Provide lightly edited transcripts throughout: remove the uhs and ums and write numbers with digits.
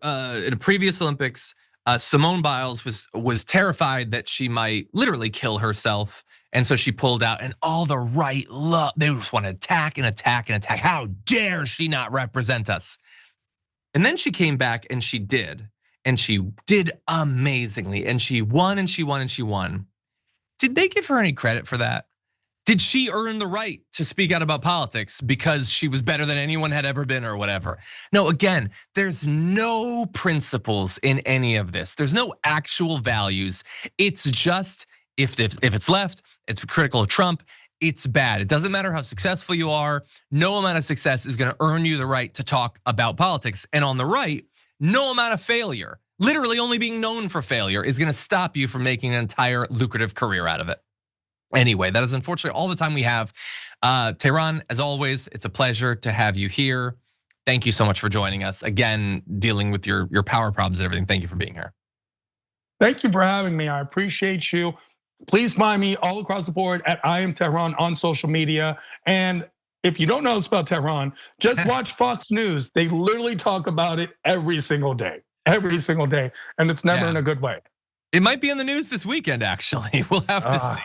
in a previous Olympics, Simone Biles was terrified that she might literally kill herself. And so she pulled out, and all the right love, they just want to attack and attack and attack. How dare she not represent us? And then she came back and she did. And she did amazingly. And she won and she won and she won. Did they give her any credit for that? Did she earn the right to speak out about politics because she was better than anyone had ever been or whatever? No, again, there's no principles in any of this. There's no actual values. It's just, if it's left, it's critical of Trump, it's bad. It doesn't matter how successful you are. No amount of success is gonna earn you the right to talk about politics. And on the right, no amount of failure, literally only being known for failure, is gonna stop you from making an entire lucrative career out of it. Anyway, that is unfortunately all the time we have. Tehran, as always, it's a pleasure to have you here. Thank you so much for joining us. Again, dealing with your power problems and everything. Thank you for being here. Thank you for having me. I appreciate you. Please find me all across the board at I Am Tehran on social media. And if you don't know about Tehran, just watch Fox News. They literally talk about it every single day, and it's never in a good way. It might be in the news this weekend, actually. We'll have to see.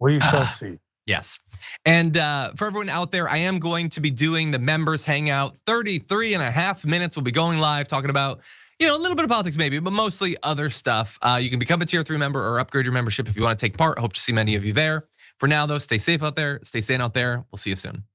We shall see. Yes. And for everyone out there, I am going to be doing the members hangout. 33 and a half minutes. We'll be going live talking about, a little bit of politics maybe, but mostly other stuff. You can become a tier 3 member or upgrade your membership if you want to take part. Hope to see many of you there. For now though, stay safe out there, stay sane out there. We'll see you soon.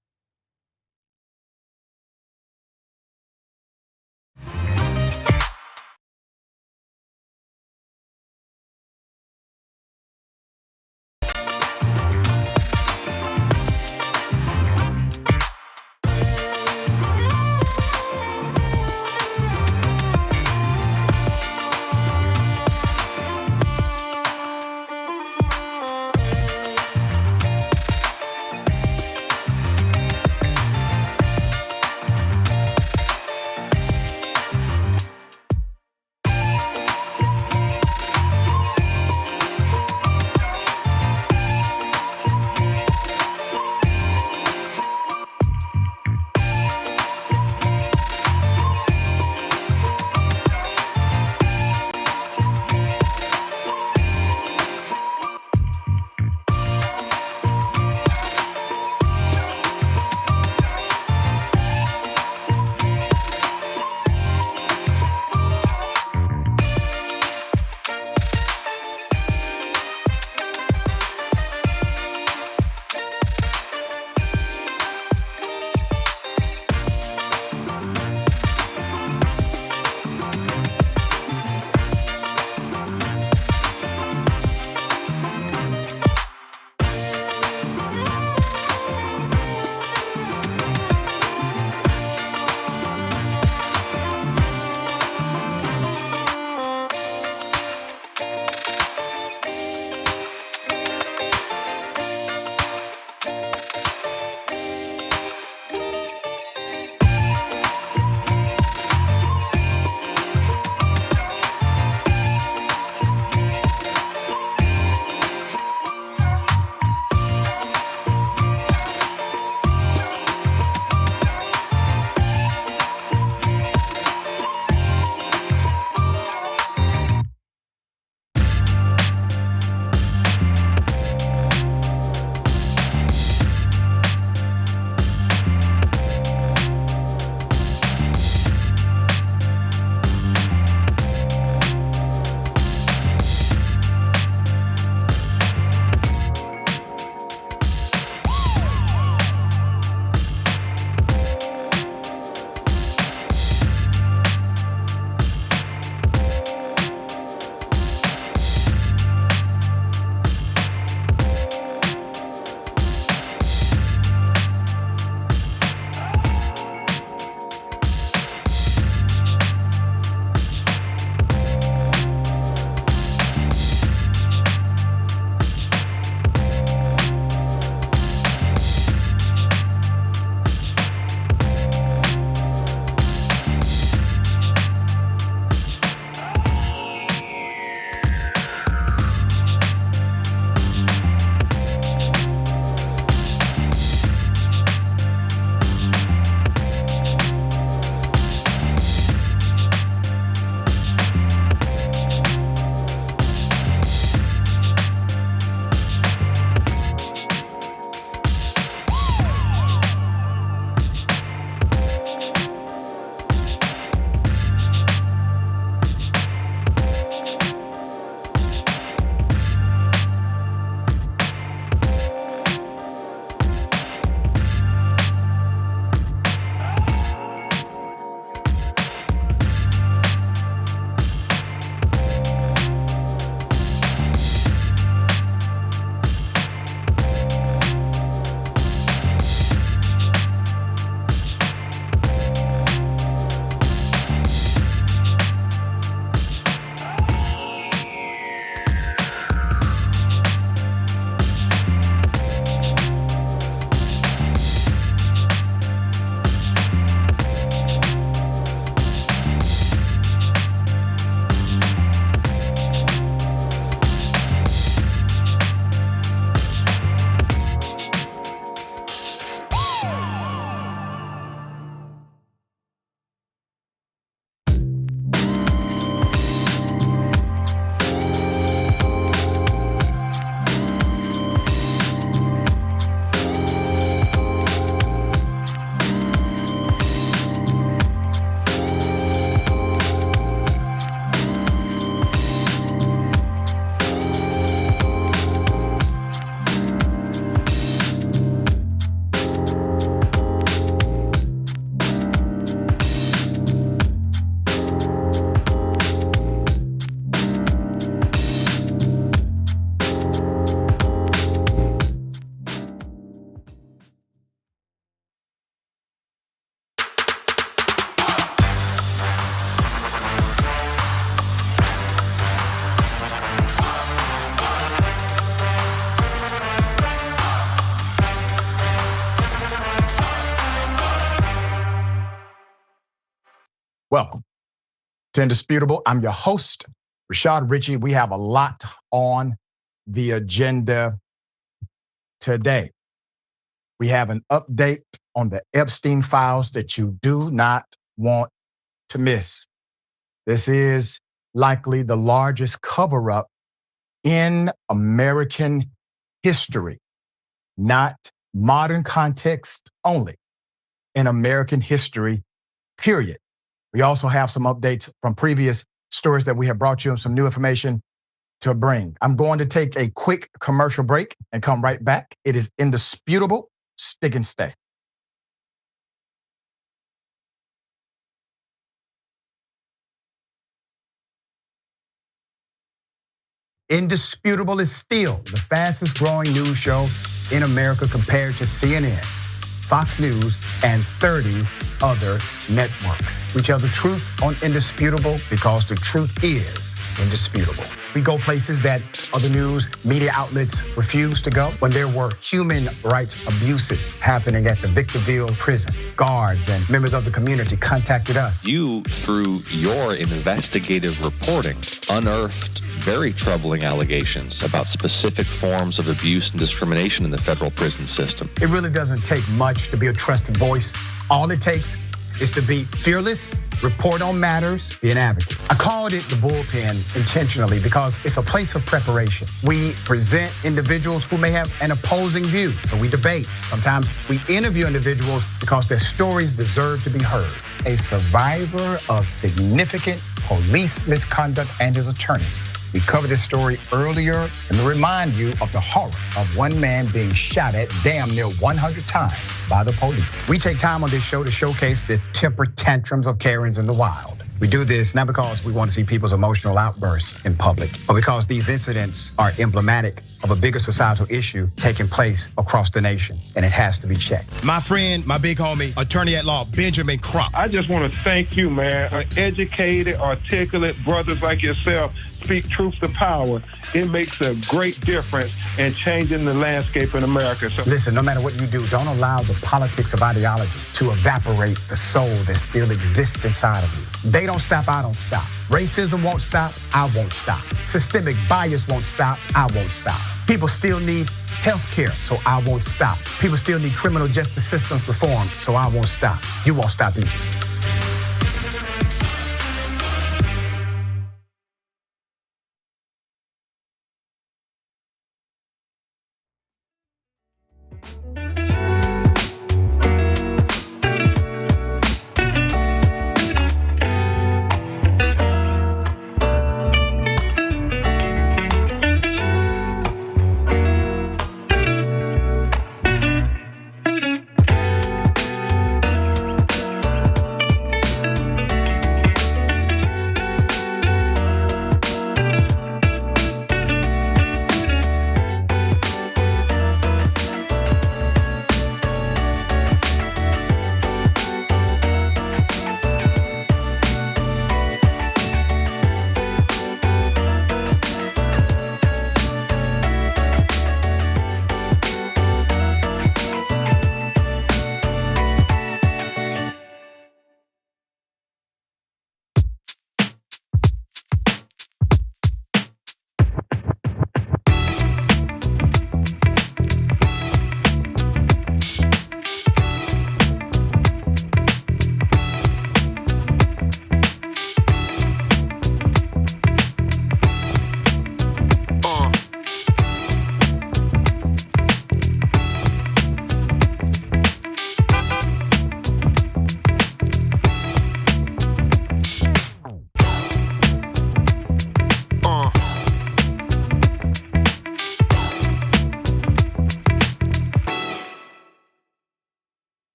Welcome to Indisputable. I'm your host, Rashad Ritchie. We have a lot on the agenda today. We have an update on the Epstein files that you do not want to miss. This is likely the largest cover-up in American history, not modern context only, in American history, period. We also have some updates from previous stories that we have brought you and some new information to bring. I'm going to take a quick commercial break and come right back. It is Indisputable. Stick and stay. Indisputable is still the fastest growing news show in America compared to CNN, Fox News, and 30 other networks. We tell the truth on Indisputable because the truth is indisputable. We go places that other news media outlets refuse to go. When there were human rights abuses happening at the Victorville prison, guards and members of the community contacted us. You, through your investigative reporting, unearthed very troubling allegations about specific forms of abuse and discrimination in the federal prison system. It really doesn't take much to be a trusted voice. All it takes is to be fearless, report on matters, be an advocate. I called it the bullpen intentionally because it's a place of preparation. We present individuals who may have an opposing view, so we debate. Sometimes we interview individuals because their stories deserve to be heard. A survivor of significant police misconduct and his attorney. We covered this story earlier and to remind you of the horror of one man being shot at damn near 100 times by the police. We take time on this show to showcase the temper tantrums of Karens in the wild. We do this not because we want to see people's emotional outbursts in public, but because these incidents are emblematic of a bigger societal issue taking place across the nation, and it has to be checked. My friend, my big homie, attorney at law, Benjamin Crump. I just want to thank you, man. Educated, articulate brothers like yourself speak truth to power. It makes a great difference in changing the landscape in America. So listen, no matter what you do, don't allow the politics of ideology to evaporate the soul that still exists inside of you. They don't stop, I don't stop. Racism won't stop, I won't stop. Systemic bias won't stop, I won't stop. People still need health care, so I won't stop. People still need criminal justice systems reform, so I won't stop. You won't stop either.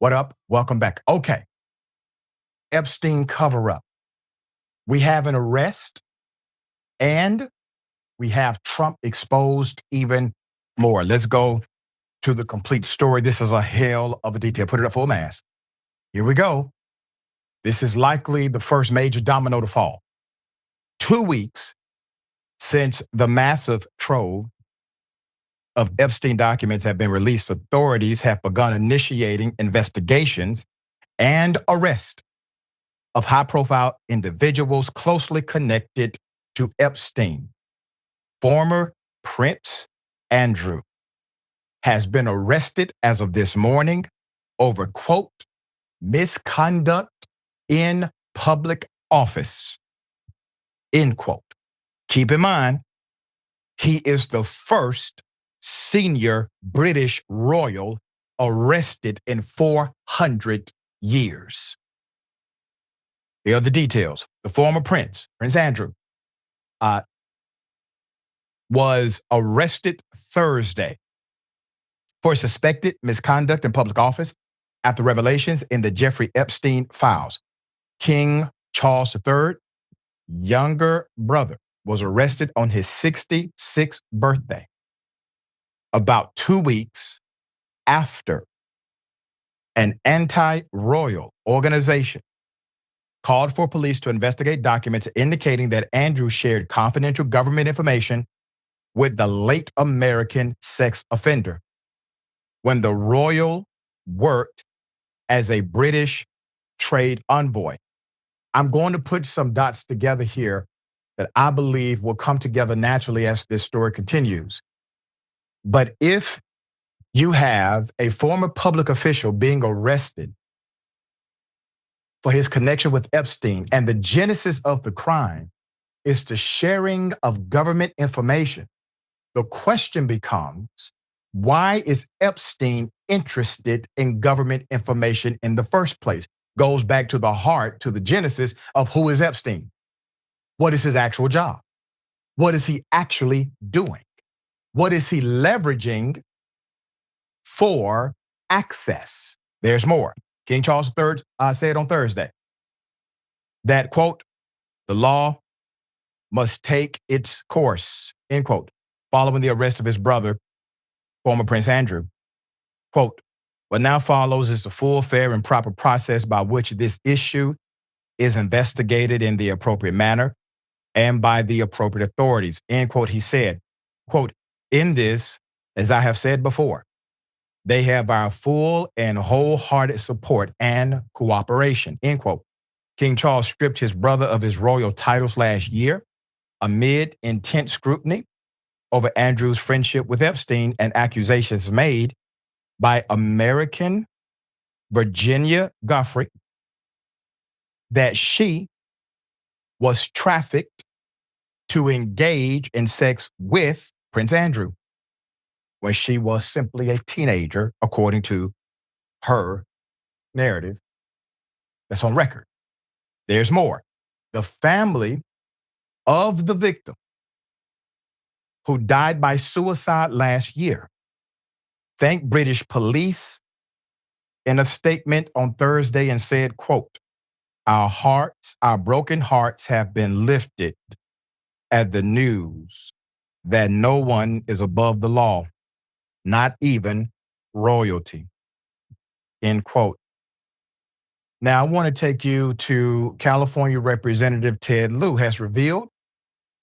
What up? Welcome back. Okay. Epstein cover-up. We have an arrest and we have Trump exposed even more. Let's go to the complete story. This is a hell of a detail. Put it up full mass. Here we go. This is likely the first major domino to fall. 2 weeks Since the massive trove of Epstein documents have been released, authorities have begun initiating investigations and arrest of high-profile individuals closely connected to Epstein. Former Prince Andrew has been arrested as of this morning over, quote, misconduct in public office, end quote. Keep in mind, he is the first senior British royal arrested in 400 years. Here are the details. The former Prince Andrew, was arrested Thursday for suspected misconduct in public office after revelations in the Jeffrey Epstein files. King Charles III, younger brother, was arrested on his 66th birthday, about 2 weeks after an anti-royal organization called for police to investigate documents indicating that Andrew shared confidential government information with the late American sex offender when the royal worked as a British trade envoy. I'm going to put some dots together here that I believe will come together naturally as this story continues. But if you have a former public official being arrested for his connection with Epstein, and the genesis of the crime is the sharing of government information, the question becomes, why is Epstein interested in government information in the first place? Goes back to the heart, to the genesis of who is Epstein. What is his actual job? What is he actually doing? What is he leveraging for access? There's more. King Charles III said on Thursday that, quote, the law must take its course, end quote, following the arrest of his brother, former Prince Andrew. Quote, what now follows is the full, fair, and proper process by which this issue is investigated in the appropriate manner and by the appropriate authorities, end quote, he said. Quote, in this, as I have said before, they have our full and wholehearted support and cooperation, end quote. King Charles stripped his brother of his royal titles last year amid intense scrutiny over Andrew's friendship with Epstein and accusations made by American Virginia Giuffre that she was trafficked to engage in sex with Prince Andrew when she was simply a teenager, according to her narrative that's on record. There's more. The family of the victim, who died by suicide last year, thanked British police in a statement on Thursday and said, quote, our broken hearts have been lifted at the news that no one is above the law, not even royalty, end quote. Now, I want to take you to California Representative Ted Lieu has revealed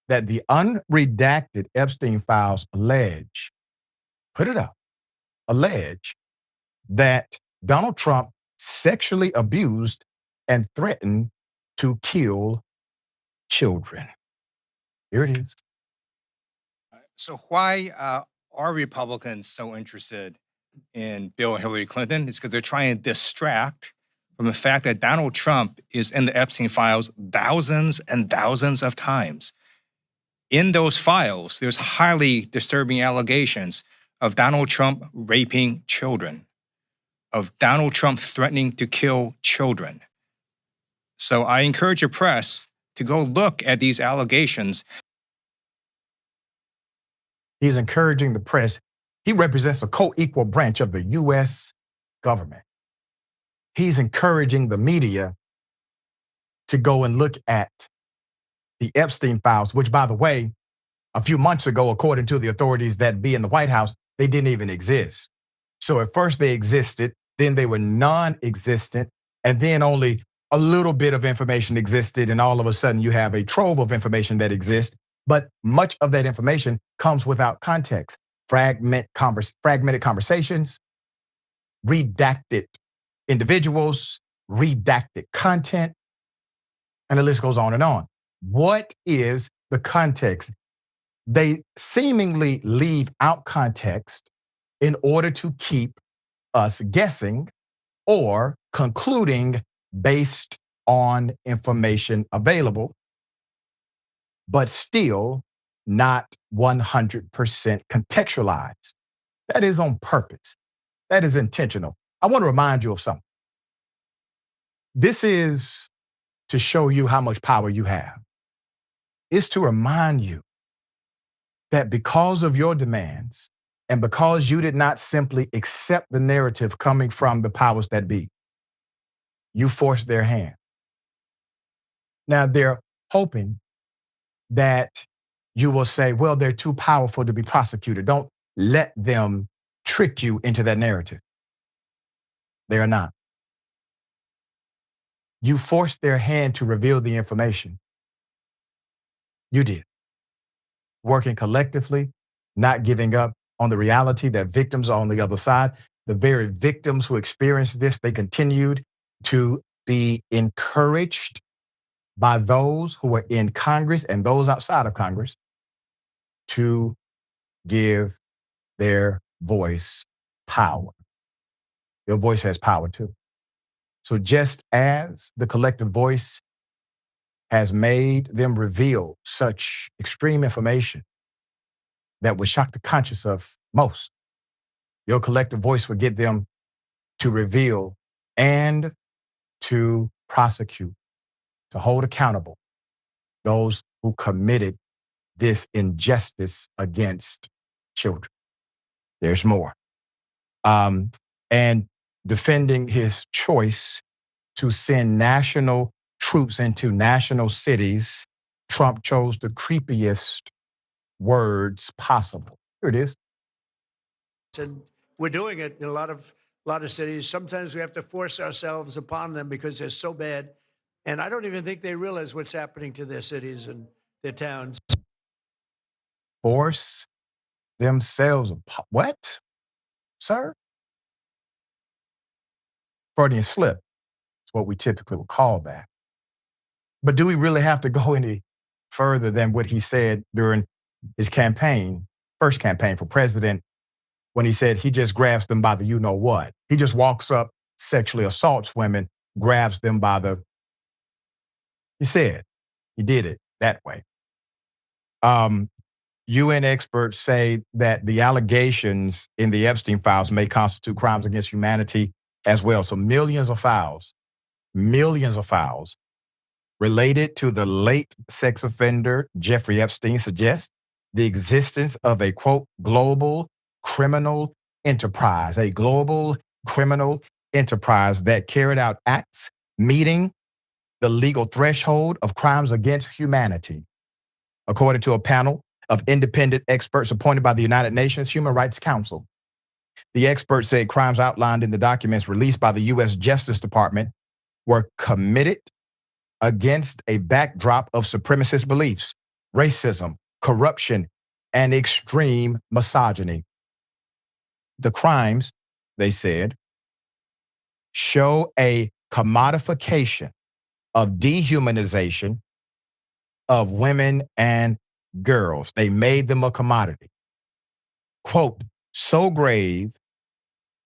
that the unredacted Epstein files allege that Donald Trump sexually abused and threatened to kill children. Here it is. So why are Republicans so interested in Bill and Hillary Clinton? It's because they're trying to distract from the fact that Donald Trump is in the Epstein files thousands and thousands of times. In those files, there's highly disturbing allegations of Donald Trump raping children, of Donald Trump threatening to kill children. So I encourage the press to go look at these allegations. He's encouraging the press. He represents a co-equal branch of the U.S. government. He's encouraging the media to go and look at the Epstein files, which, by the way, a few months ago, according to the authorities that be in the White House, they didn't even exist. So at first they existed, then they were non-existent, and then only a little bit of information existed, and all of a sudden you have a trove of information that exists. But much of that information comes without context. Fragmented conversations, redacted individuals, redacted content, and the list goes on and on. What is the context? They seemingly leave out context in order to keep us guessing or concluding based on information available, but still not 100% contextualized. That is on purpose. That is intentional. I want to remind you of something. This is to show you how much power you have. It's to remind you that because of your demands and because you did not simply accept the narrative coming from the powers that be, you forced their hand. Now they're hoping that you will say, well, they're too powerful to be prosecuted. Don't let them trick you into that narrative. They are not. You forced their hand to reveal the information. You did. Working collectively, not giving up on the reality that victims are on the other side. The very victims who experienced this, they continued to be encouraged by those who were in Congress and those outside of Congress to give their voice power. Your voice has power too. So just as the collective voice has made them reveal such extreme information that would shock the conscience of most, your collective voice would get them to reveal and to prosecute, to hold accountable those who committed this injustice against children. There's more. And defending his choice to send national troops into national cities, Trump chose the creepiest words possible. Here it is. And we're doing it in a lot of cities. Sometimes we have to force ourselves upon them because they're so bad. And I don't even think they realize what's happening to their cities and their towns. Force themselves upon. What, sir? Freudian slip is what we typically would call that. But do we really have to go any further than what he said during his campaign, first campaign for president, when he said he just grabs them by the you-know-what? He just walks up, sexually assaults women, grabs them by the... He said he did it that way. UN experts say that the allegations in the Epstein files may constitute crimes against humanity as well. So millions of files related to the late sex offender Jeffrey Epstein suggest the existence of a, quote, global criminal enterprise, a global criminal enterprise that carried out acts meeting the legal threshold of crimes against humanity. According to a panel of independent experts appointed by the United Nations Human Rights Council, the experts say crimes outlined in the documents released by the U.S. Justice Department were committed against a backdrop of supremacist beliefs, racism, corruption, and extreme misogyny. The crimes, they said, show a commodification of dehumanization of women and girls. They made them a commodity. Quote, so grave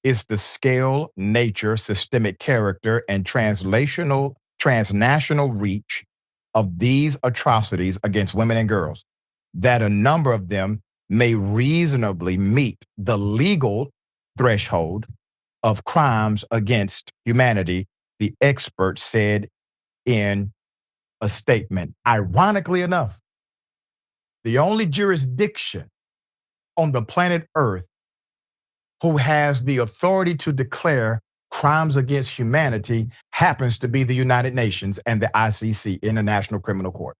is the scale, nature, systemic character, and transnational reach of these atrocities against women and girls that a number of them may reasonably meet the legal threshold of crimes against humanity, the expert said in a statement. Ironically enough, the only jurisdiction on the planet Earth who has the authority to declare crimes against humanity happens to be the United Nations and the ICC, International Criminal Court.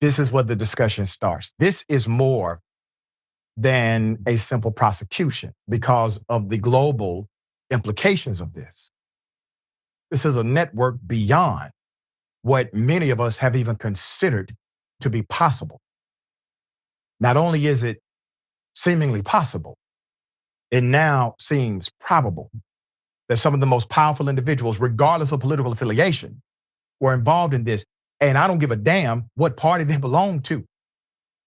This is where the discussion starts. This is more than a simple prosecution because of the global implications of this. This is a network beyond what many of us have even considered to be possible. Not only is it seemingly possible, it now seems probable that some of the most powerful individuals, regardless of political affiliation, were involved in this. And I don't give a damn what party they belong to.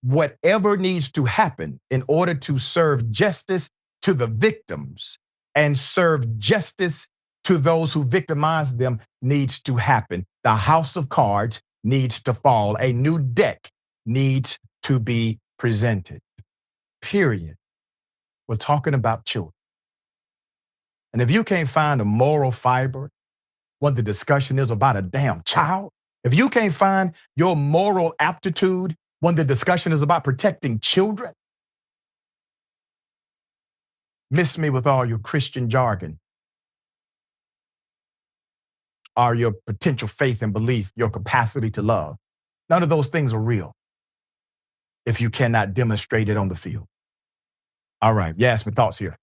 Whatever needs to happen in order to serve justice to the victims and serve justice to those who victimized them needs to happen. The house of cards needs to fall. A new deck needs to be presented. Period. We're talking about children. And if you can't find a moral fiber when the discussion is about a damn child, if you can't find your moral aptitude when the discussion is about protecting children, miss me with all your Christian jargon, or your potential faith and belief, your capacity to love. None of those things are real if you cannot demonstrate it on the field. All right, Yasmin, thoughts here.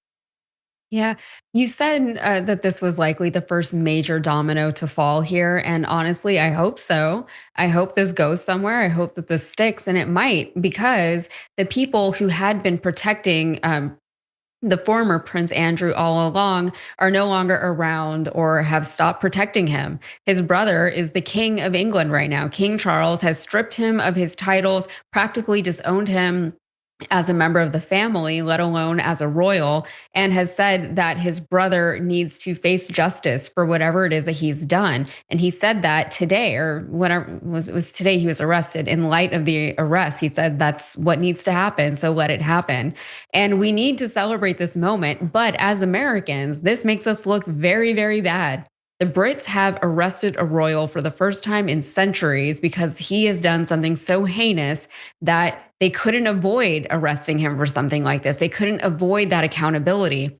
Yeah, you said that this was likely the first major domino to fall here. And honestly, I hope so. I hope this goes somewhere. I hope that this sticks, and it might, because the people who had been protecting the former Prince Andrew all along are no longer around or have stopped protecting him. His brother is the King of England right now. King Charles has stripped him of his titles, practically disowned him as a member of the family, let alone as a royal, and has said that his brother needs to face justice for whatever it is that he's done. And he said that today, or whatever it was today he was arrested. In light of the arrest, he said that's what needs to happen, so let it happen. And we need to celebrate this moment. But as Americans, this makes us look very, very bad. The Brits have arrested a royal for the first time in centuries because he has done something so heinous that they couldn't avoid arresting him for something like this. They couldn't avoid that accountability.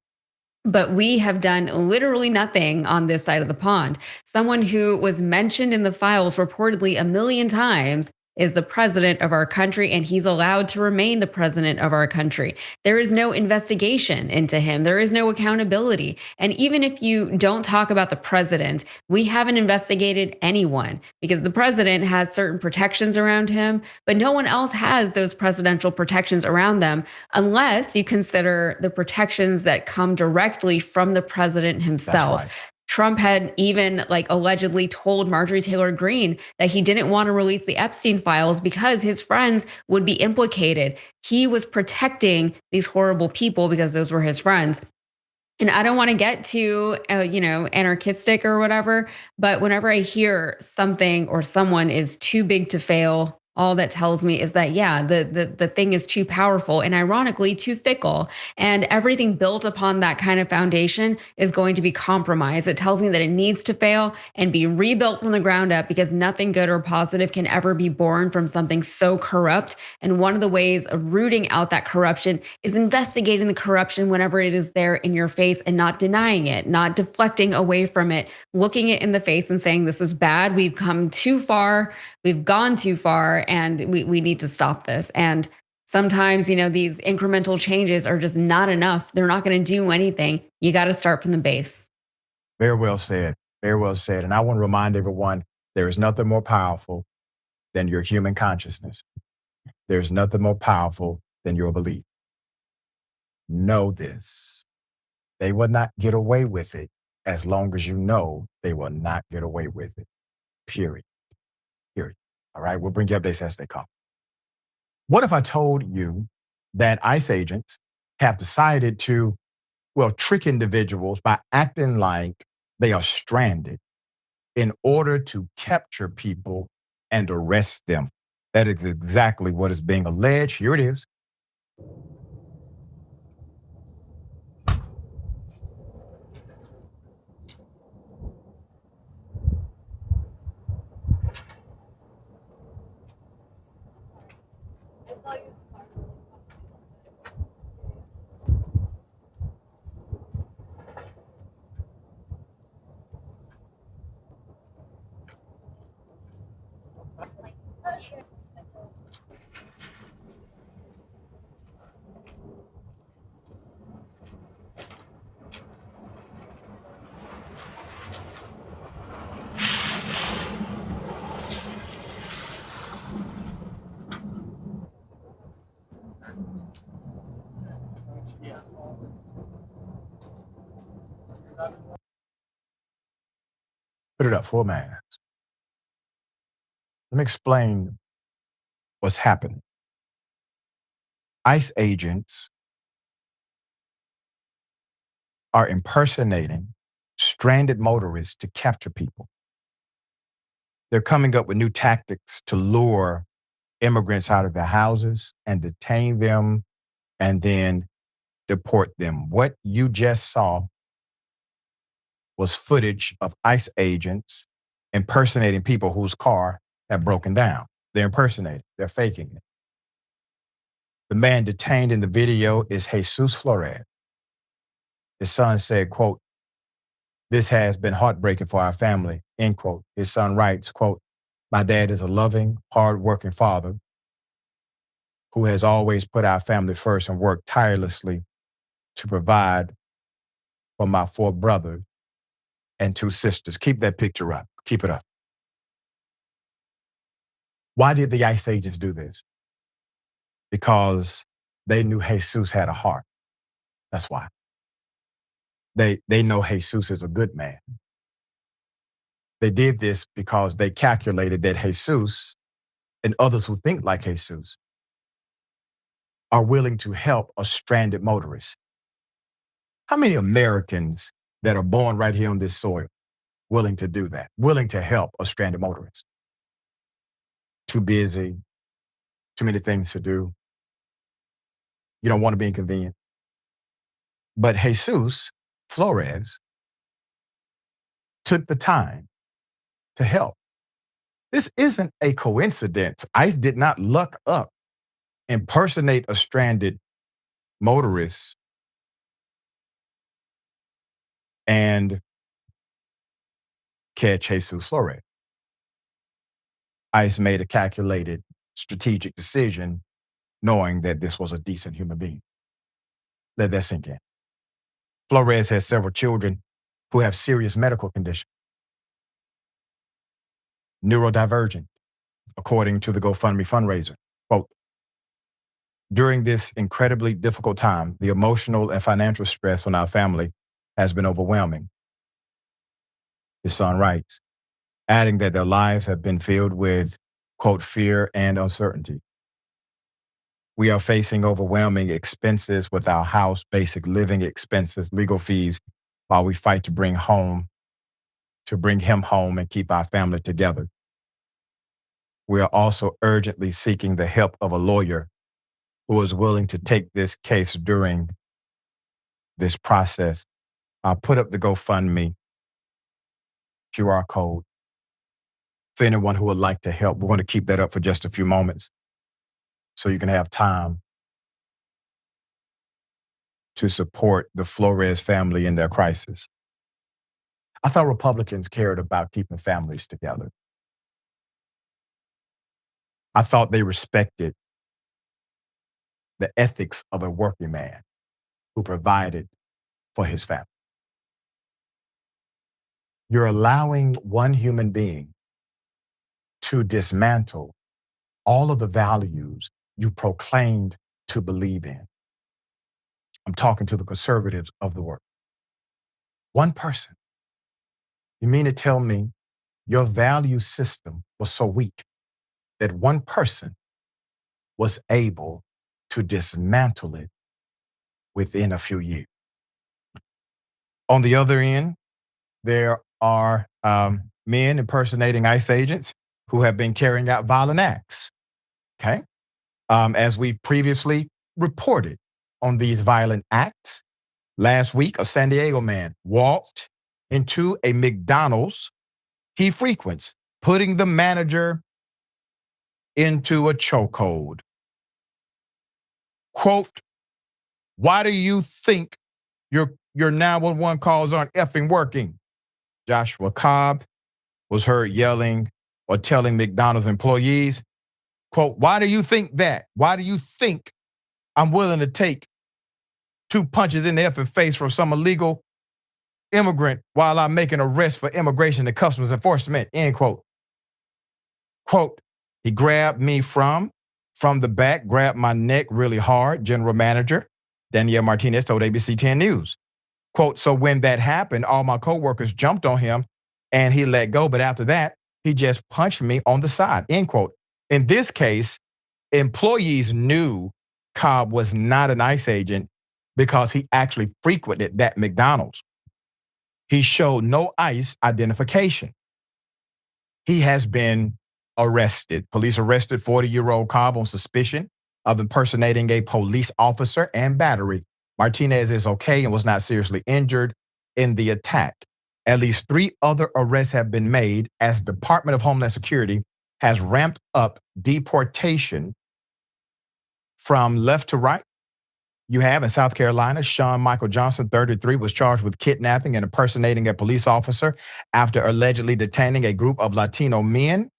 But we have done literally nothing on this side of the pond. Someone who was mentioned in the files reportedly a million times is the president of our country, and he's allowed to remain the president of our country. There is no investigation into him. There is no accountability. And even if you don't talk about the president, we haven't investigated anyone, because the president has certain protections around him, but no one else has those presidential protections around them, unless you consider the protections that come directly from the president himself. That's right. Trump had even allegedly told Marjorie Taylor Greene that he didn't want to release the Epstein files because his friends would be implicated. He was protecting these horrible people because those were his friends. And I don't want to get too, anarchistic or whatever, but whenever I hear something or someone is too big to fail, all that tells me is that, yeah, the thing is too powerful and ironically too fickle. And everything built upon that kind of foundation is going to be compromised. It tells me that it needs to fail and be rebuilt from the ground up, because nothing good or positive can ever be born from something so corrupt. And one of the ways of rooting out that corruption is investigating the corruption whenever it is there in your face and not denying it, not deflecting away from it, looking it in the face and saying, this is bad. We've come too far. We've gone too far, and we need to stop this. And sometimes, these incremental changes are just not enough. They're not going to do anything. You got to start from the base. Very well said. Very well said. And I want to remind everyone, there is nothing more powerful than your human consciousness. There's nothing more powerful than your belief. Know this. They will not get away with it as long as you know they will not get away with it. Period. Period. All right, we'll bring you updates as they come. What if I told you that ICE agents have decided to, trick individuals by acting like they are stranded in order to capture people and arrest them? That is exactly what is being alleged. Here it is. Put it up, full mask. Let me explain what's happening. ICE agents are impersonating stranded motorists to capture people. They're coming up with new tactics to lure immigrants out of their houses and detain them and then deport them. What you just saw was footage of ICE agents impersonating people whose car had broken down. They're impersonating, they're faking it. The man detained in the video is Jesus Flores. His son said, quote, "This has been heartbreaking for our family," end quote. His son writes, quote, "My dad is a loving, hardworking father who has always put our family first and worked tirelessly to provide for my 4 brothers and 2 sisters." Keep that picture up. Keep it up. Why did the ICE agents do this? Because they knew Jesus had a heart. That's why. They know Jesus is a good man. They did this because they calculated that Jesus and others who think like Jesus are willing to help a stranded motorist. How many Americans that are born right here on this soil willing to do that, willing to help a stranded motorist? Too busy, too many things to do. You don't want to be inconvenient. But Jesus Flores took the time to help. This isn't a coincidence. ICE did not luck up, impersonate a stranded motorist, and catch Jesus Flores. ICE made a calculated, strategic decision knowing that this was a decent human being. Let that sink in. Flores has several children who have serious medical conditions. Neurodivergent, according to the GoFundMe fundraiser. Quote, "During this incredibly difficult time, the emotional and financial stress on our family has been overwhelming," his son writes, adding that their lives have been filled with, quote, "fear and uncertainty. We are facing overwhelming expenses with our house, basic living expenses, legal fees, while we fight to bring him home and keep our family together. We are also urgently seeking the help of a lawyer who is willing to take this case during this process." I'll put up the GoFundMe QR code for anyone who would like to help. We're going to keep that up for just a few moments so you can have time to support the Flores family in their crisis. I thought Republicans cared about keeping families together. I thought they respected the ethics of a working man who provided for his family. You're allowing one human being to dismantle all of the values you proclaimed to believe in. I'm talking to the conservatives of the world. One person. You mean to tell me your value system was so weak that one person was able to dismantle it within a few years? On the other end, there are men impersonating ICE agents who have been carrying out violent acts, okay? As we've previously reported on these violent acts, last week, a San Diego man walked into a McDonald's he frequents, putting the manager into a chokehold. Quote, "Why do you think your 911 calls aren't effing working?" Joshua Cobb was heard yelling or telling McDonald's employees, quote, "Why do you think that? Why do you think I'm willing to take 2 punches in the effing face from some illegal immigrant while I'm making arrests for immigration and customs enforcement," end quote. Quote, "He grabbed me from from the back, grabbed my neck really hard, General Manager Danielle Martinez told ABC 10 News. Quote, so when that happened, all my coworkers jumped on him and he let go. But after that, he just punched me on the side, end quote. In this case, employees knew Cobb was not an ICE agent because he actually frequented that McDonald's. He showed no ICE identification. He has been arrested. Police arrested 40-year-old Cobb on suspicion of impersonating a police officer and battery. Martinez is okay and was not seriously injured in the attack. At least 3 other arrests have been made as Department of Homeland Security has ramped up deportation from left to right. You have in South Carolina, Sean Michael Johnson, 33, was charged with kidnapping and impersonating a police officer after allegedly detaining a group of Latino men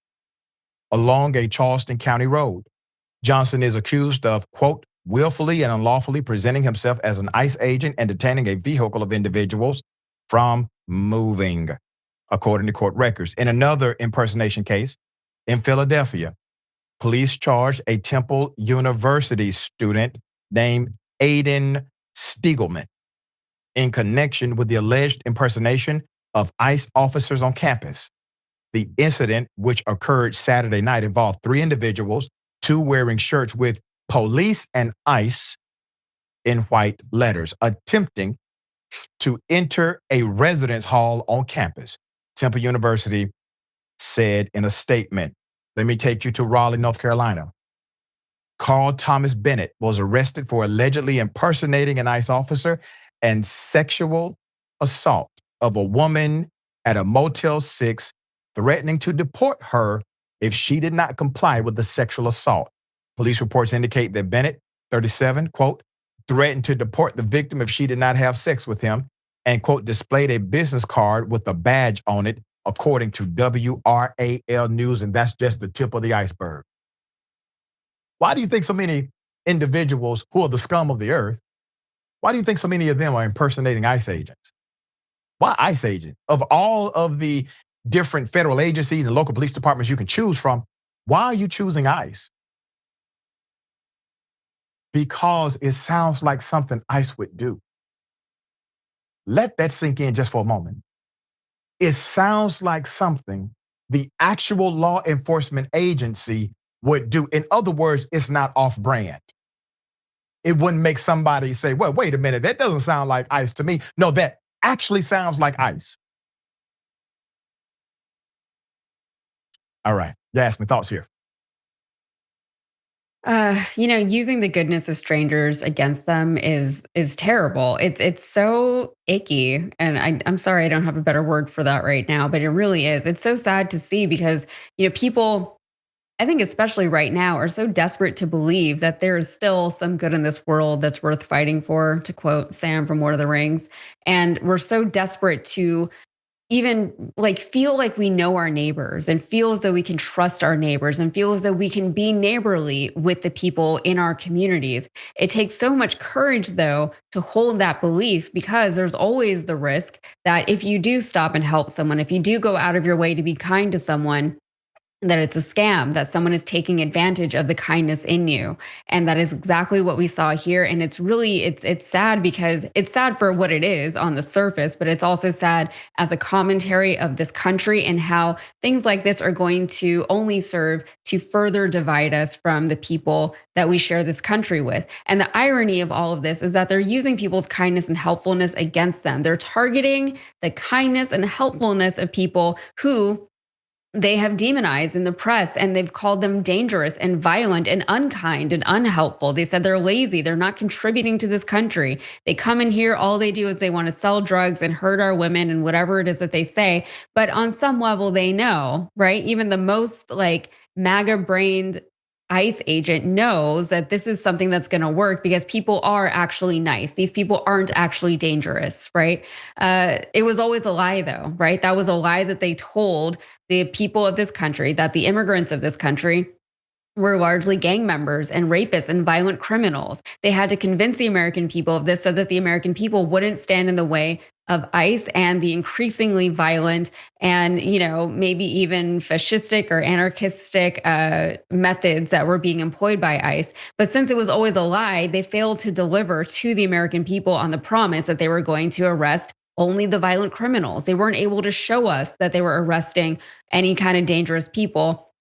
along a Charleston County road. Johnson is accused of, quote, willfully and unlawfully presenting himself as an ICE agent and detaining a vehicle of individuals from moving, according to court records. In another impersonation case in Philadelphia, police charged a Temple University student named Aiden Stiegelman in connection with the alleged impersonation of ICE officers on campus. The incident, which occurred Saturday night, involved 3 individuals, 2 wearing shirts with police and ICE in white letters, attempting to enter a residence hall on campus. Temple University said in a statement. Let me take you to Raleigh, North Carolina. Carl Thomas Bennett was arrested for allegedly impersonating an ICE officer and sexual assault of a woman at a Motel 6, threatening to deport her if she did not comply with the sexual assault. Police reports indicate that Bennett, 37, quote, threatened to deport the victim if she did not have sex with him and, quote, displayed a business card with a badge on it, according to WRAL News, and that's just the tip of the iceberg. Why do you think so many individuals who are the scum of the earth, why do you think so many of them are impersonating ICE agents? Why ICE agent? Of all of the different federal agencies and local police departments you can choose from, why are you choosing ICE? Because it sounds like something ICE would do. Let that sink in just for a moment. It sounds like something the actual law enforcement agency would do. In other words, it's not off-brand. It wouldn't make somebody say, well, wait a minute, that doesn't sound like ICE to me. No, that actually sounds like ICE. All right, Yasmin, thoughts here? Using the goodness of strangers against them is terrible. It's so icky, and I'm sorry I don't have a better word for that right now, but it really is. It's so sad to see because people, I think especially right now, are so desperate to believe that there is still some good in this world that's worth fighting for, to quote Sam from Lord of the Rings. And we're so desperate to even feel like we know our neighbors and feel as though we can trust our neighbors and feel as though we can be neighborly with the people in our communities. It takes so much courage, though, to hold that belief, because there's always the risk that if you do stop and help someone, if you do go out of your way to be kind to someone, that it's a scam, that someone is taking advantage of the kindness in you. And that is exactly what we saw here. And it's really, it's sad, because it's sad for what it is on the surface, but it's also sad as a commentary of this country and how things like this are going to only serve to further divide us from the people that we share this country with. And the irony of all of this is that they're using people's kindness and helpfulness against them. They're targeting the kindness and helpfulness of people who they have demonized in the press, and they've called them dangerous and violent and unkind and unhelpful. They said they're lazy. They're not contributing to this country. They come in here, all they do is they want to sell drugs and hurt our women and whatever it is that they say. But on some level, they know, right? Even the most MAGA brained ICE agent knows that this is something that's going to work because people are actually nice. These people aren't actually dangerous, right? It was always a lie, though, right? That was a lie that they told the people of this country, that the immigrants of this country were largely gang members and rapists and violent criminals. They had to convince the American people of this so that the American people wouldn't stand in the way of ICE and the increasingly violent and, maybe even fascistic or anarchistic methods that were being employed by ICE. But since it was always a lie, they failed to deliver to the American people on the promise that they were going to arrest only the violent criminals. They weren't able to show us that they were arresting any kind of dangerous people.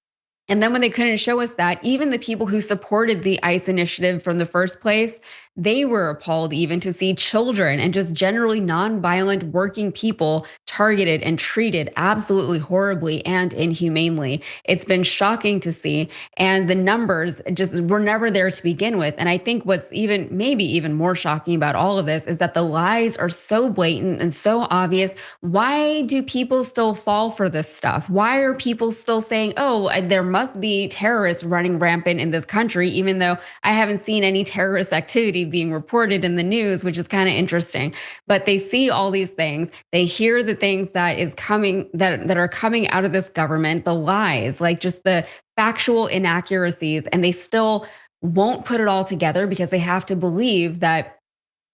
And then when they couldn't show us that, even the people who supported the ICE initiative from the first place, they were appalled even to see children and just generally nonviolent working people targeted and treated absolutely horribly and inhumanely. It's been shocking to see. And the numbers just were never there to begin with. And I think what's maybe even more shocking about all of this is that the lies are so blatant and so obvious. Why do people still fall for this stuff? Why are people still saying, oh, there must be terrorists running rampant in this country, even though I haven't seen any terrorist activity being reported in the news, which is kind of interesting. But they see all these things. They hear the things that is coming, that are coming out of this government, the lies, like just the factual inaccuracies, and they still won't put it all together because they have to believe that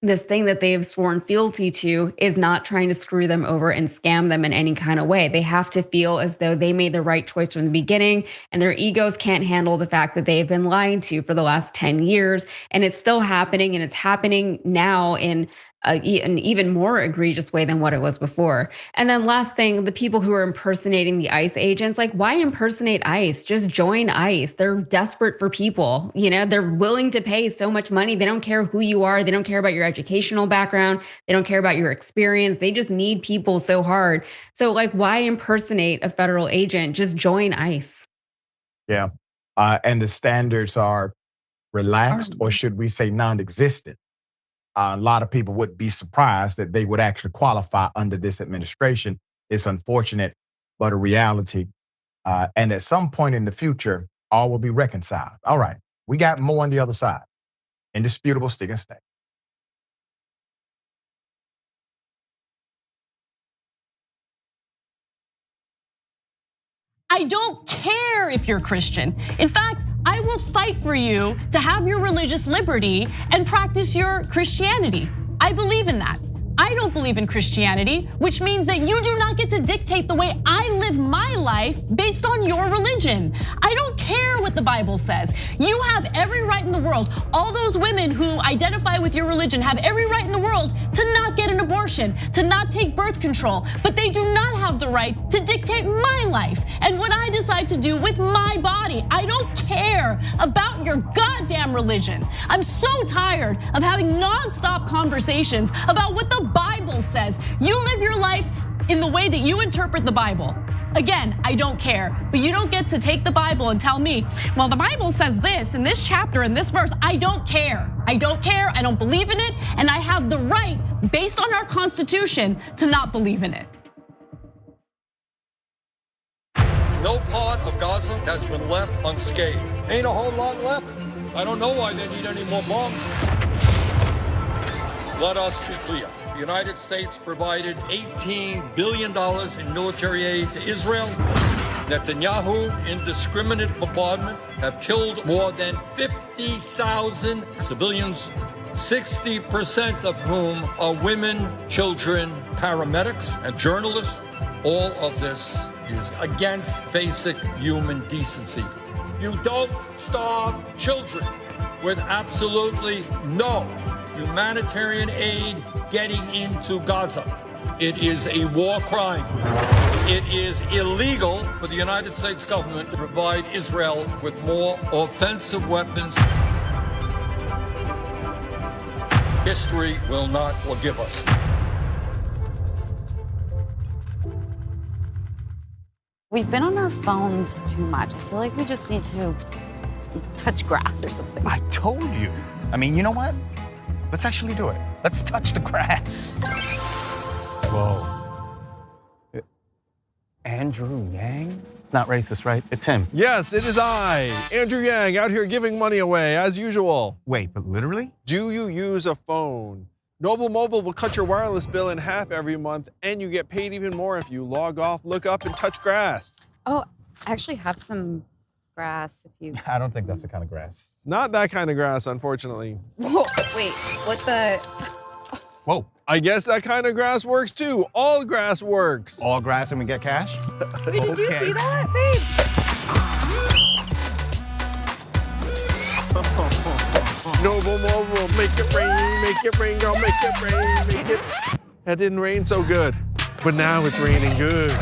this thing that they've sworn fealty to is not trying to screw them over and scam them in any kind of way. They have to feel as though they made the right choice from the beginning, and their egos can't handle the fact that they've been lied to for the last 10 years. And it's still happening, and it's happening now in an even more egregious way than what it was before. And then last thing, the people who are impersonating the ICE agents, like, why impersonate ICE? Just join ICE. They're desperate for people. They're willing to pay so much money. They don't care who you are. They don't care about your educational background. They don't care about your experience. They just need people so hard. So why impersonate a federal agent? Just join ICE. Yeah. And the standards are relaxed, or should we say non-existent. A lot of people would be surprised that they would actually qualify under this administration. It's unfortunate, but a reality. And at some point in the future, all will be reconciled. All right, we got more on the other side. Indisputable stick and stay. I don't care if you're Christian. In fact, I will fight for you to have your religious liberty and practice your Christianity. I believe in that. I don't believe in Christianity, which means that you do not get to dictate the way I live my life based on your religion. I don't care what the Bible says. You have every right in the world. All those women who identify with your religion have every right in the world to not get an abortion, to not take birth control, but they do not have the right to dictate my life and what I decide to do with my body. I don't care about your goddamn religion. I'm so tired of having nonstop conversations about what the Bible says. You live your life in the way that you interpret the Bible. Again, I don't care, but you don't get to take the Bible and tell me, well, the Bible says this in this chapter, in this verse. I don't care. I don't care. I don't believe in it. And I have the right, based on our Constitution, to not believe in it. No part of Gaza has been left unscathed. Ain't a whole lot left. I don't know why they need any more bombs. Let us be clear. The United States provided $18 billion in military aid to Israel. Netanyahu, indiscriminate bombardment, have killed more than 50,000 civilians, 60% of whom are women, children, paramedics, and journalists. All of this is against basic human decency. You don't starve children with absolutely no humanitarian aid getting into Gaza. It is a war crime. It is illegal for the United States government to provide Israel with more offensive weapons. History will not forgive us. We've been on our phones too much. I feel like we just need to touch grass or something. I told you. I mean, you know what? Let's actually do it. Let's touch the grass. Whoa. Andrew Yang? It's not racist, right? It's him. Yes, it is I, Andrew Yang, out here giving money away as usual. Wait, but literally? Do you use a phone? Noble Mobile will cut your wireless bill in half every month, and you get paid even more if you log off, look up, and touch grass. Oh, I actually have some grass if you... I don't think that's the kind of grass. Not that kind of grass, unfortunately. Whoa, wait, what the... Whoa, I guess that kind of grass works too. All grass works. All grass and we get cash? Wait, did you see that, babe? Noble, make it rain, girl, make it rain, make it. That didn't rain so good, but now it's raining good.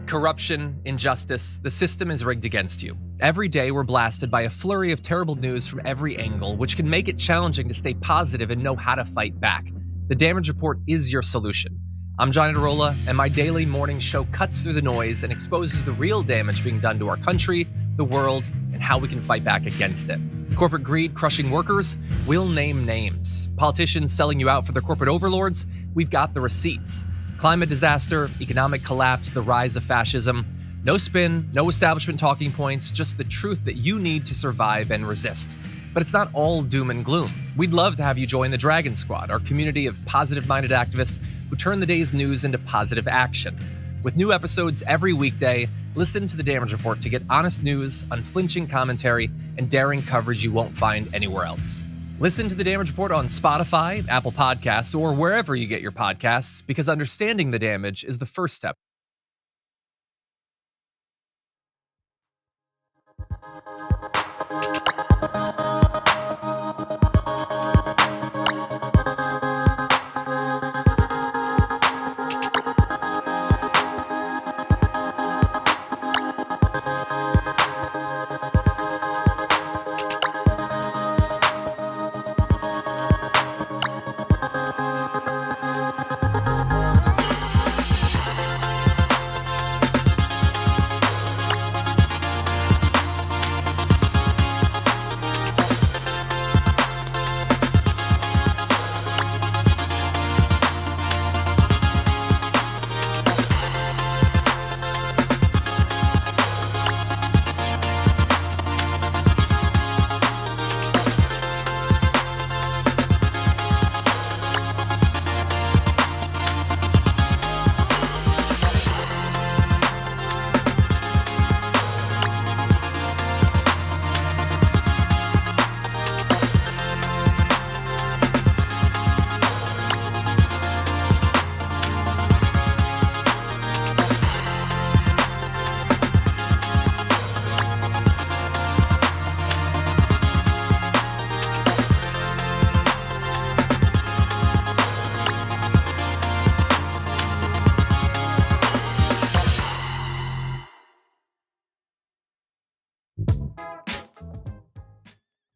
Corruption, injustice, the system is rigged against you. Every day we're blasted by a flurry of terrible news from every angle, which can make it challenging to stay positive and know how to fight back. The Damage Report is your solution. I'm Johnny DeRola, and my daily morning show cuts through the noise and exposes the real damage being done to our country, the world, and how we can fight back against it. Corporate greed crushing workers, we'll name names. Politicians selling you out for their corporate overlords, we've got the receipts. Climate disaster, economic collapse, the rise of fascism. No spin, no establishment talking points, just the truth that you need to survive and resist. But it's not all doom and gloom. We'd love to have you join the Dragon Squad, our community of positive-minded activists who turn the day's news into positive action. With new episodes every weekday, listen to The Damage Report to get honest news, unflinching commentary, and daring coverage you won't find anywhere else. Listen to The Damage Report on Spotify, Apple Podcasts, or wherever you get your podcasts, because understanding the damage is the first step.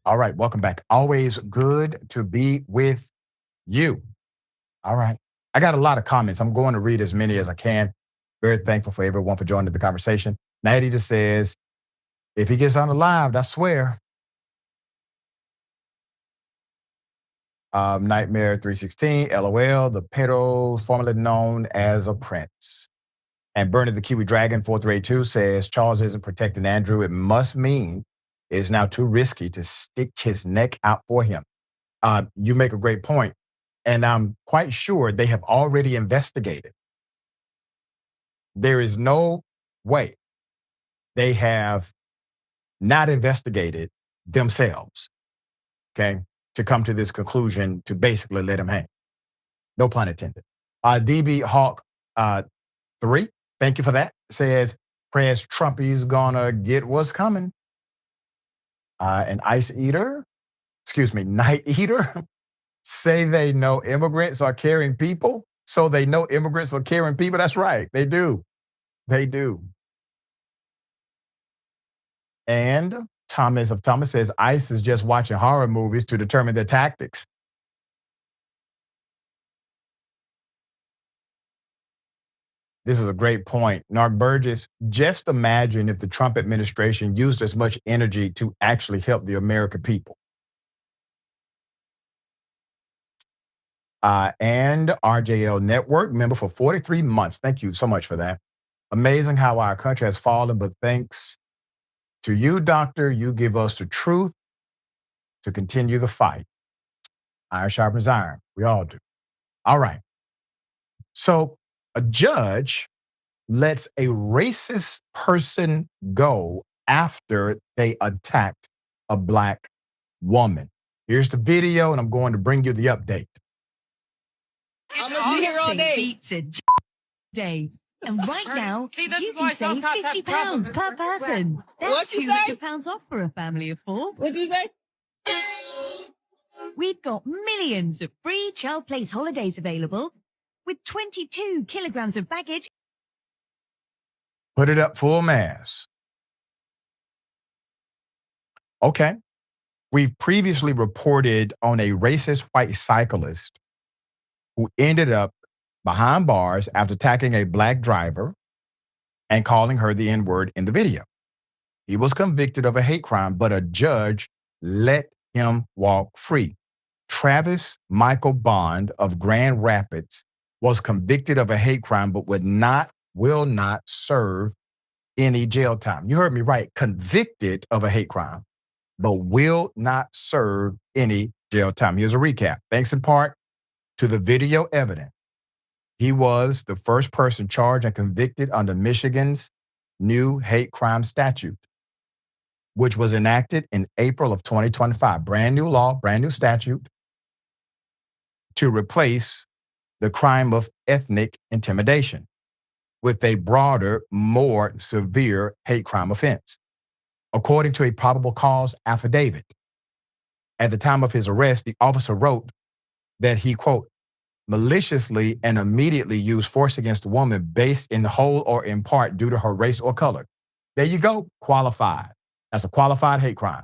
All right, welcome back. Always good to be with you. All right. I got a lot of comments. I'm going to read as many as I can. Very thankful for everyone for joining the conversation. Natty just says, if he gets on the live, I swear. Nightmare 316, LOL, the pedo formerly known as a prince. And Bernie the Kiwi Dragon 4382 says, Charles isn't protecting Andrew. It must mean it's now too risky to stick his neck out for him. You make a great point. And I'm quite sure they have already investigated. There is no way they have not investigated themselves, okay, to come to this conclusion to basically let him hang. No pun intended. DB Hawk 3, thank you for that, says, press Trumpy's gonna get what's coming. And Night Eater, say they know immigrants are caring people. So they know immigrants are caring people. That's right. They do. They do. And Thomas says ICE is just watching horror movies to determine their tactics. This is a great point. Narc Burgess, just imagine if the Trump administration used as much energy to actually help the American people. And RJL Network, member for 43 months. Thank you so much for that. Amazing how our country has fallen, but thanks to you, doctor, you give us the truth to continue the fight. Iron sharpens iron. We all do. All right. So a judge lets a racist person go after they attacked a Black woman. Here's the video, and I'm going to bring you the update. I'm gonna sit here all day. Pizza day. And right now, you can save £50 per person. That's £200 off for a family of 4. What'd you say? We've got millions of free child place holidays available with 22 kilograms of baggage. Put it up full mass. Okay. We've previously reported on a racist white cyclist who ended up behind bars after attacking a black driver and calling her the N-word in the video. He was convicted of a hate crime, but a judge let him walk free. Travis Michael Bond of Grand Rapids was convicted of a hate crime, but will not serve any jail time. You heard me right. Convicted of a hate crime, but will not serve any jail time. Here's a recap. Thanks in part to the video evidence. He was the first person charged and convicted under Michigan's new hate crime statute, which was enacted in April of 2025. Brand new law, brand new statute to replace the crime of ethnic intimidation with a broader, more severe hate crime offense. According to a probable cause affidavit, at the time of his arrest, the officer wrote that he, quote, maliciously and immediately used force against a woman based in whole or in part due to her race or color. There you go, qualified. That's a qualified hate crime.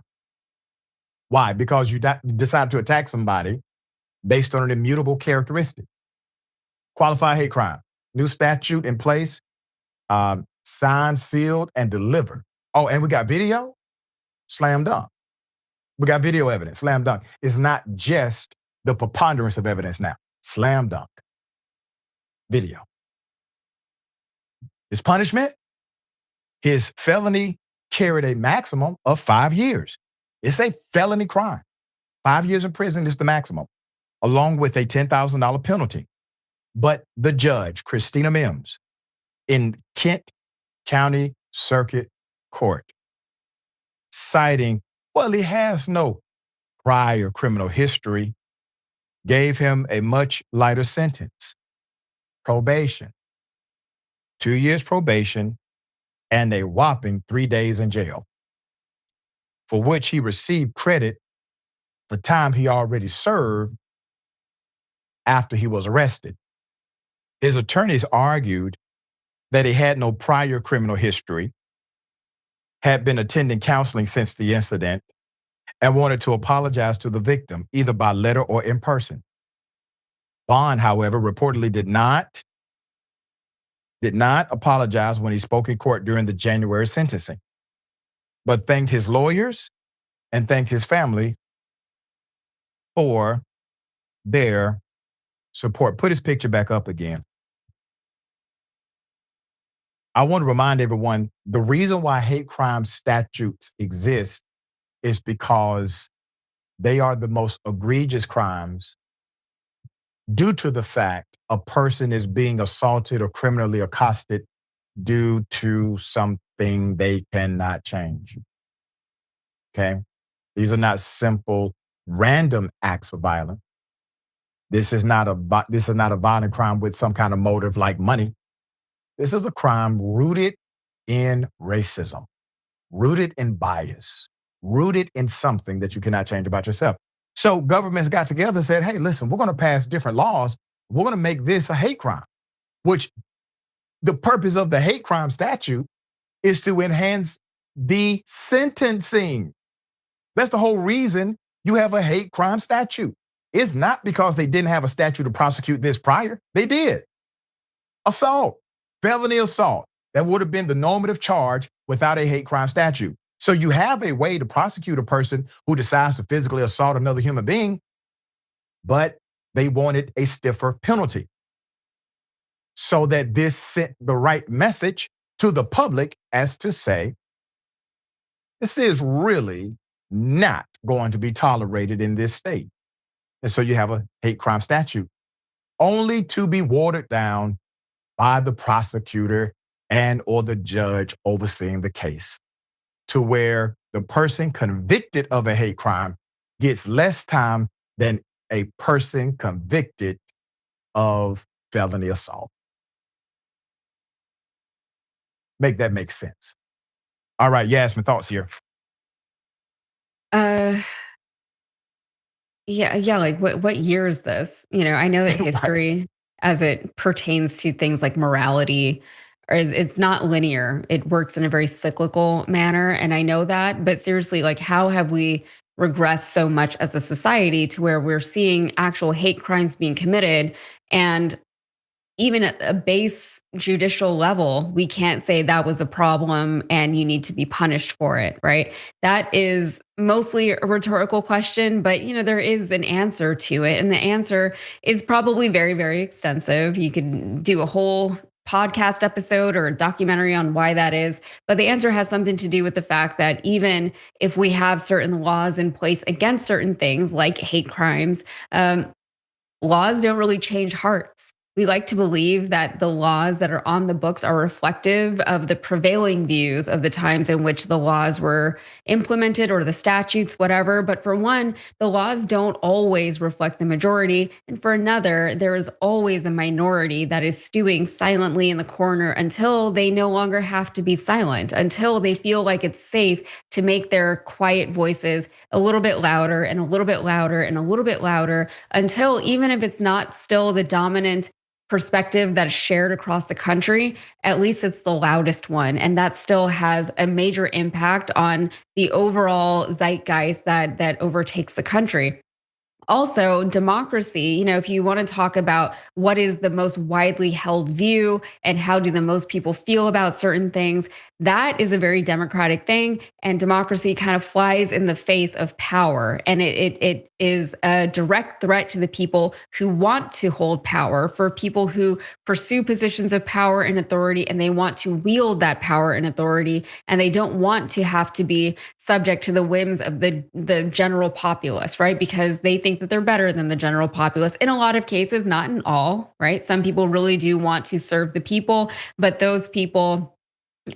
Why? Because you decide to attack somebody based on an immutable characteristic. Qualified hate crime. New statute in place, signed, sealed, and delivered. Oh, and we got video? Slam dunk. We got video evidence, slam dunk. It's not just the preponderance of evidence now. Slam dunk. Video. His punishment? His felony carried a maximum of 5 years. It's a felony crime. 5 years in prison is the maximum, along with a $10,000 penalty. But the judge, Christina Mims, in Kent County Circuit Court, citing, well, he has no prior criminal history, gave him a much lighter sentence, probation, 2 years probation, and a whopping 3 days in jail, for which he received credit for time he already served after he was arrested. His attorneys argued that he had no prior criminal history, had been attending counseling since the incident, and wanted to apologize to the victim, either by letter or in person. Bond, however, reportedly did not apologize when he spoke in court during the January sentencing, but thanked his lawyers and thanked his family for their support. Put his picture back up again. I want to remind everyone, the reason why hate crime statutes exist is because they are the most egregious crimes due to the fact a person is being assaulted or criminally accosted due to something they cannot change. Okay? These are not simple, random acts of violence. This is not a violent crime with some kind of motive like money. This is a crime rooted in racism, rooted in bias, rooted in something that you cannot change about yourself. So governments got together and said, hey, listen, we're going to pass different laws. We're going to make this a hate crime, which the purpose of the hate crime statute is to enhance the sentencing. That's the whole reason you have a hate crime statute. It's not because they didn't have a statute to prosecute this prior. They did. Assault, felony assault. That would have been the normative charge without a hate crime statute. So you have a way to prosecute a person who decides to physically assault another human being, but they wanted a stiffer penalty so that this sent the right message to the public as to say, this is really not going to be tolerated in this state. And so you have a hate crime statute, only to be watered down by the prosecutor and or the judge overseeing the case, to where the person convicted of a hate crime gets less time than a person convicted of felony assault. Make that make sense. All right, Yasmin, thoughts here. Yeah, like what year is this? I know that history as it pertains to things like morality or it's not linear. It works in a very cyclical manner and I know that, but seriously, like how have we regressed so much as a society to where we're seeing actual hate crimes being committed and even at a base judicial level, we can't say that was a problem and you need to be punished for it, right? That is mostly a rhetorical question, but there is an answer to it. And the answer is probably very, very extensive. You could do a whole podcast episode or a documentary on why that is. But the answer has something to do with the fact that even if we have certain laws in place against certain things like hate crimes, laws don't really change hearts. We like to believe that the laws that are on the books are reflective of the prevailing views of the times in which the laws were implemented or the statutes, whatever. But for one, the laws don't always reflect the majority. And for another, there is always a minority that is stewing silently in the corner until they no longer have to be silent, until they feel like it's safe to make their quiet voices a little bit louder and a little bit louder and a little bit louder until even if it's not still the dominant perspective that is shared across the country, at least it's the loudest one. And that still has a major impact on the overall zeitgeist that overtakes the country. Also, democracy, if you want to talk about what is the most widely held view and how do the most people feel about certain things, that is a very democratic thing. And democracy kind of flies in the face of power. And it is a direct threat to the people who want to hold power, for people who pursue positions of power and authority, and they want to wield that power and authority. And they don't want to have to be subject to the whims of the general populace, right? Because they think that they're better than the general populace. In a lot of cases, not in all, right? Some people really do want to serve the people, but those people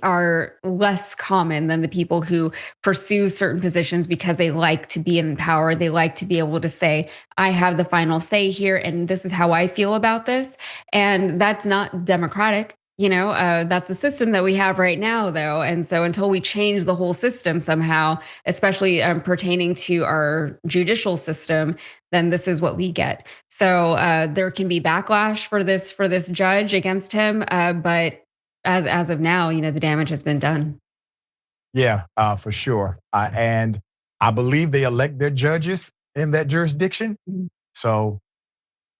are less common than the people who pursue certain positions because they like to be in power. They like to be able to say, I have the final say here, and this is how I feel about this. And that's not democratic. That's the system that we have right now, though. And so until we change the whole system somehow, especially pertaining to our judicial system, then this is what we get. So there can be backlash for this judge against him. But as of now, the damage has been done. Yeah, for sure. And I believe they elect their judges in that jurisdiction. Mm-hmm. So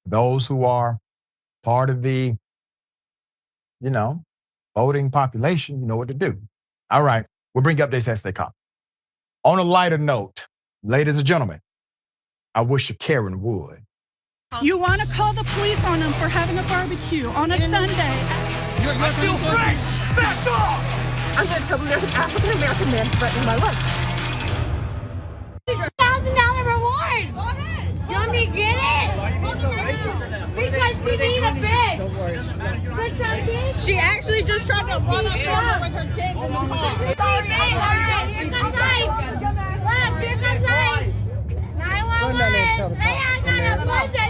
those who are part of the voting population, you know what to do. All right, we'll bring updates as they come. On a lighter note, ladies and gentlemen, I wish a Karen would. You want to call the police on them for having a barbecue on a Sunday. I feel free! Back off! I'm going to tell there's an African-American man threatening my life. $1,000 reward! Go ahead! You want me to get it? Why are you being so racist in that? Because she being a bitch! Don't worry. She actually just tried to run us over with her kids in the car. Here comes ICE! Look, here comes ICE! 911! Hey, I got a bunch of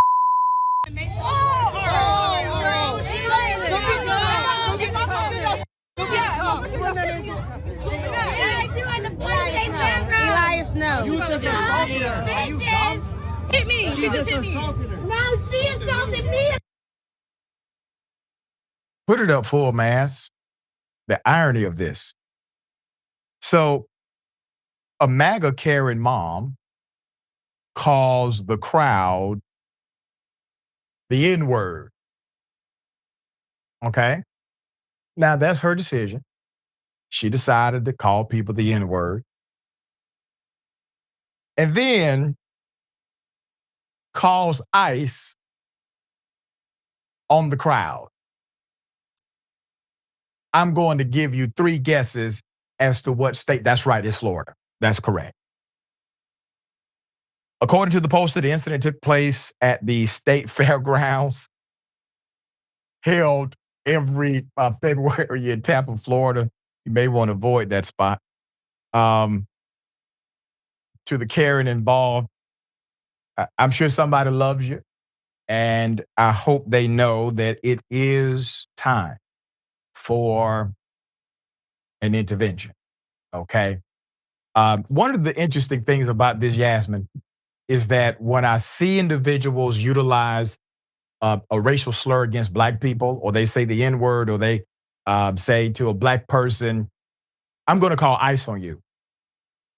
Elias, no. You just assaulted her. You dumb? Hit me. She just hit me. No, she assaulted me. Put it up full mass. The irony of this. So a MAGA Karen mom calls the crowd the N-word. Okay? Now that's her decision. She decided to call people the N-word. And then calls ICE on the crowd. I'm going to give you 3 guesses as to what state. That's right, it's Florida. That's correct. According to the poster, the incident took place at the state fairgrounds held every February in Tampa, Florida. You may want to avoid that spot. To the Karen involved, I'm sure somebody loves you And I hope they know that it is time for an intervention, okay? One of the interesting things about this, Yasmin, is that when I see individuals utilize a racial slur against Black people, or they say the N-word, or they say to a Black person, I'm gonna call ICE on you.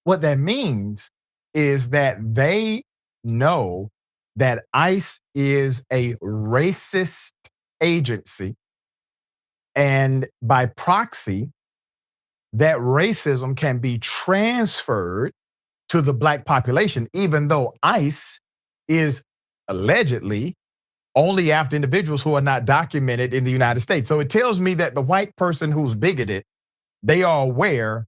What that means is that they know that ICE is a racist agency, and by proxy, that racism can be transferred to the Black population, even though ICE is allegedly only after individuals who are not documented in the United States. So it tells me that the white person who's bigoted, they are aware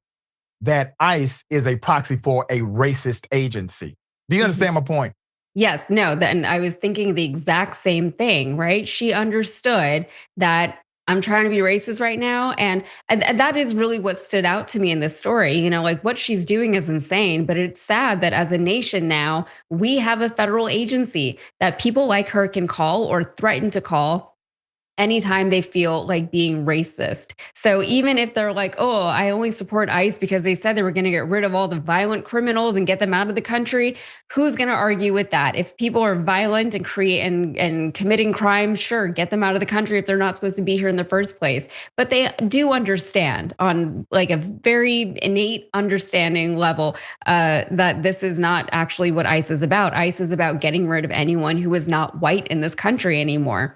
that ICE is a proxy for a racist agency. Do you understand my point? Yes, no, then I was thinking the exact same thing, right? She understood that I'm trying to be racist right now. And that is really what stood out to me in this story. You know, like what she's doing is insane, but it's sad that as a nation now, we have a federal agency that people like her can call or threaten to call anytime they feel like being racist. So even if they're like, oh, I only support ICE because they said they were going to get rid of all the violent criminals and get them out of the country, who's going to argue with that? If people are violent and committing crimes, sure, get them out of the country if they're not supposed to be here in the first place. But they do understand on like a very innate understanding level that this is not actually what ICE is about. ICE is about getting rid of anyone who is not white in this country anymore.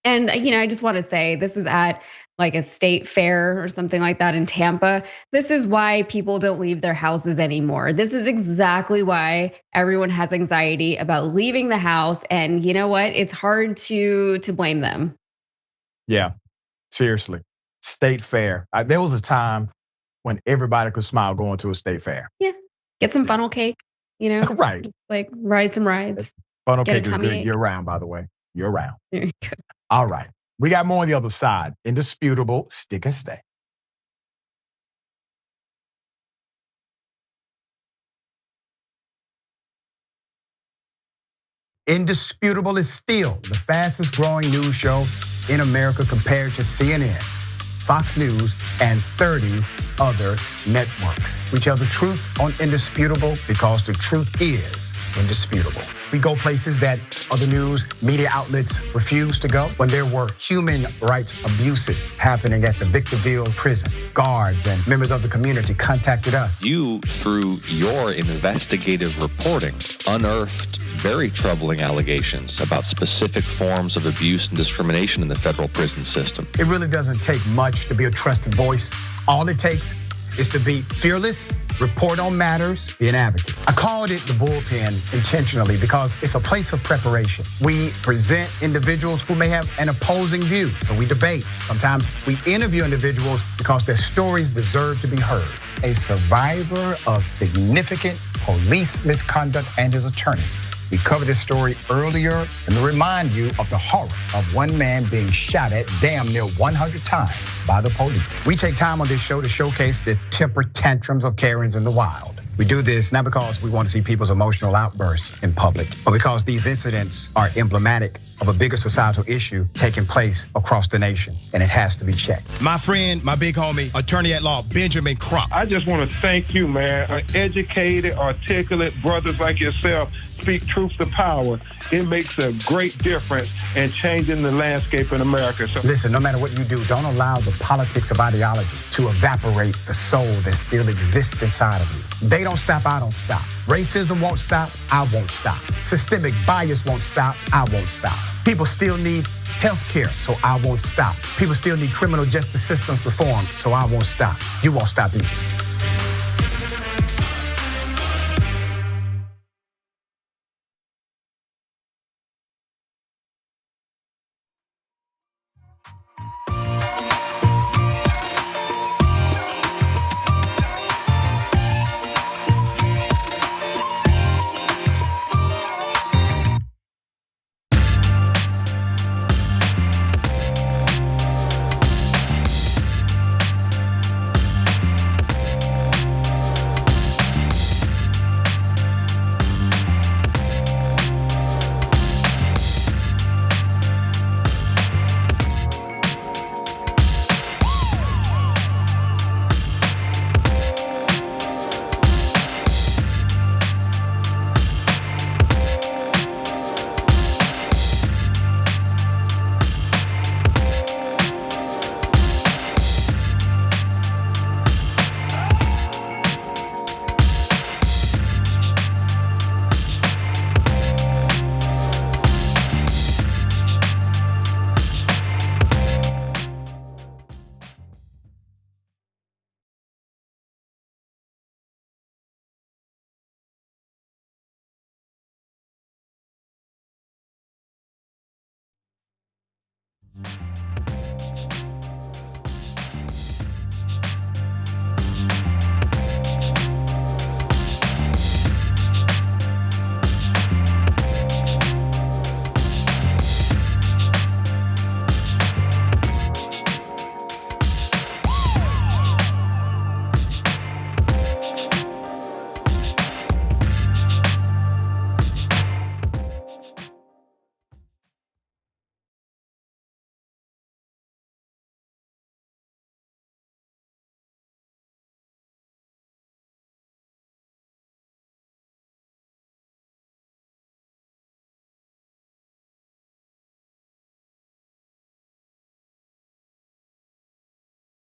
And, you know, I just want to say this is at like a state fair or something like that in Tampa. This is why people don't leave their houses anymore. This is exactly why everyone has anxiety about leaving the house. And you know what? It's hard to blame them. Yeah, seriously. State fair. There was a time when everybody could smile going to a state fair. Yeah. Get some funnel cake, you know? Right. Just like ride some rides. Funnel Get a cake is tummy good ache. year round, by the way. Year round. There you go. All right. We got more on the other side. Indisputable, stick and stay. Indisputable is still the fastest growing news show in America compared to CNN, Fox News, and 30 other networks. We tell the truth on Indisputable because the truth is indisputable. We go places that other news media outlets refuse to go. When there were human rights abuses happening at the Victorville prison, guards and members of the community contacted us. You, through your investigative reporting, unearthed very troubling allegations about specific forms of abuse and discrimination in the federal prison system. It really doesn't take much to be a trusted voice. All it takes is to be fearless, report on matters, be an advocate. I called it the bullpen intentionally because it's a place of preparation. We present individuals who may have an opposing view, so we debate. Sometimes we interview individuals because their stories deserve to be heard. A survivor of significant police misconduct and his attorney. We covered this story earlier and to remind you of the horror of one man being shot at damn near 100 times by the police. We take time on this show to showcase the temper tantrums of Karens in the wild. We do this not because we want to see people's emotional outbursts in public, but because these incidents are emblematic of a bigger societal issue taking place across the nation, and it has to be checked. My friend, my big homie, attorney at law, Benjamin Crump. I just want to thank you, man. Educated, articulate brothers like yourself speak truth to power. It makes a great difference in changing the landscape in America. So listen, no matter what you do, don't allow the politics of ideology to evaporate the soul that still exists inside of you. They don't stop, I don't stop. Racism won't stop, I won't stop. Systemic bias won't stop, I won't stop. People still need health care, so I won't stop. People still need criminal justice systems reformed, so I won't stop. You won't stop either.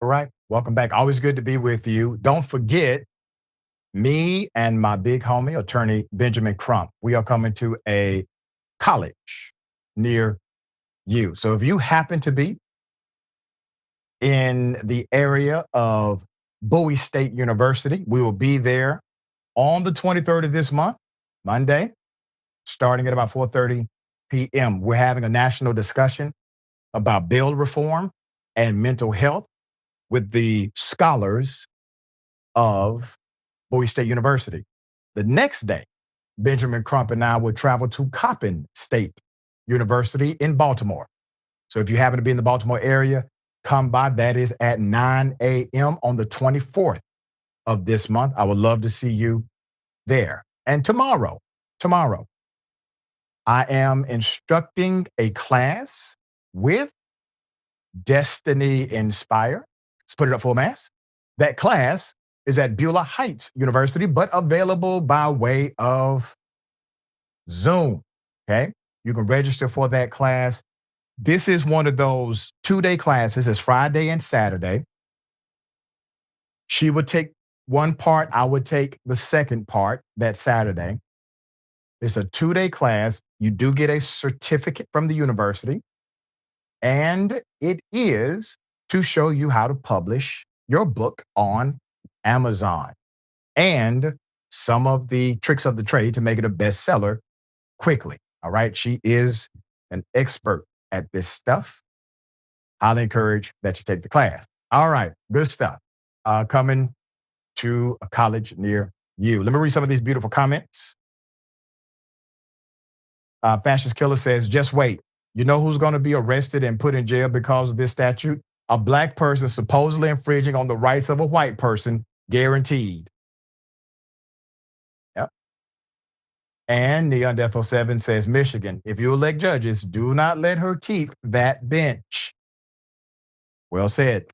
All right, welcome back. Always good to be with you. Don't forget, me and my big homie, attorney Benjamin Crump, we are coming to a college near you. So if you happen to be in the area of Bowie State University, we will be there on the 23rd of this month, Monday, starting at about 4:30 p.m. We're having a national discussion about bail reform and mental health with the scholars of Bowie State University. The next day, Benjamin Crump and I will travel to Coppin State University in Baltimore. So if you happen to be in the Baltimore area, come by. That is at 9 a.m. on the 24th of this month. I would love to see you there. And tomorrow, I am instructing a class with Destiny Inspire. Let's put it up full mass. That class is at Beulah Heights University, but available by way of Zoom, okay? You can register for that class. This is one of those 2-day classes. It's Friday and Saturday. She would take one part. I would take the second part that Saturday. It's a 2-day class. You do get a certificate from the university, and it is to show you how to publish your book on Amazon and some of the tricks of the trade to make it a bestseller quickly. All right. She is an expert at this stuff. Highly encourage that you take the class. All right. Good stuff. Coming to a college near you. Let me read some of these beautiful comments. Fascist Killer says, just wait. You know who's going to be arrested and put in jail because of this statute? A black person supposedly infringing on the rights of a white person, guaranteed. Yep. And Neon Death 07 says, Michigan, if you elect judges, do not let her keep that bench. Well said.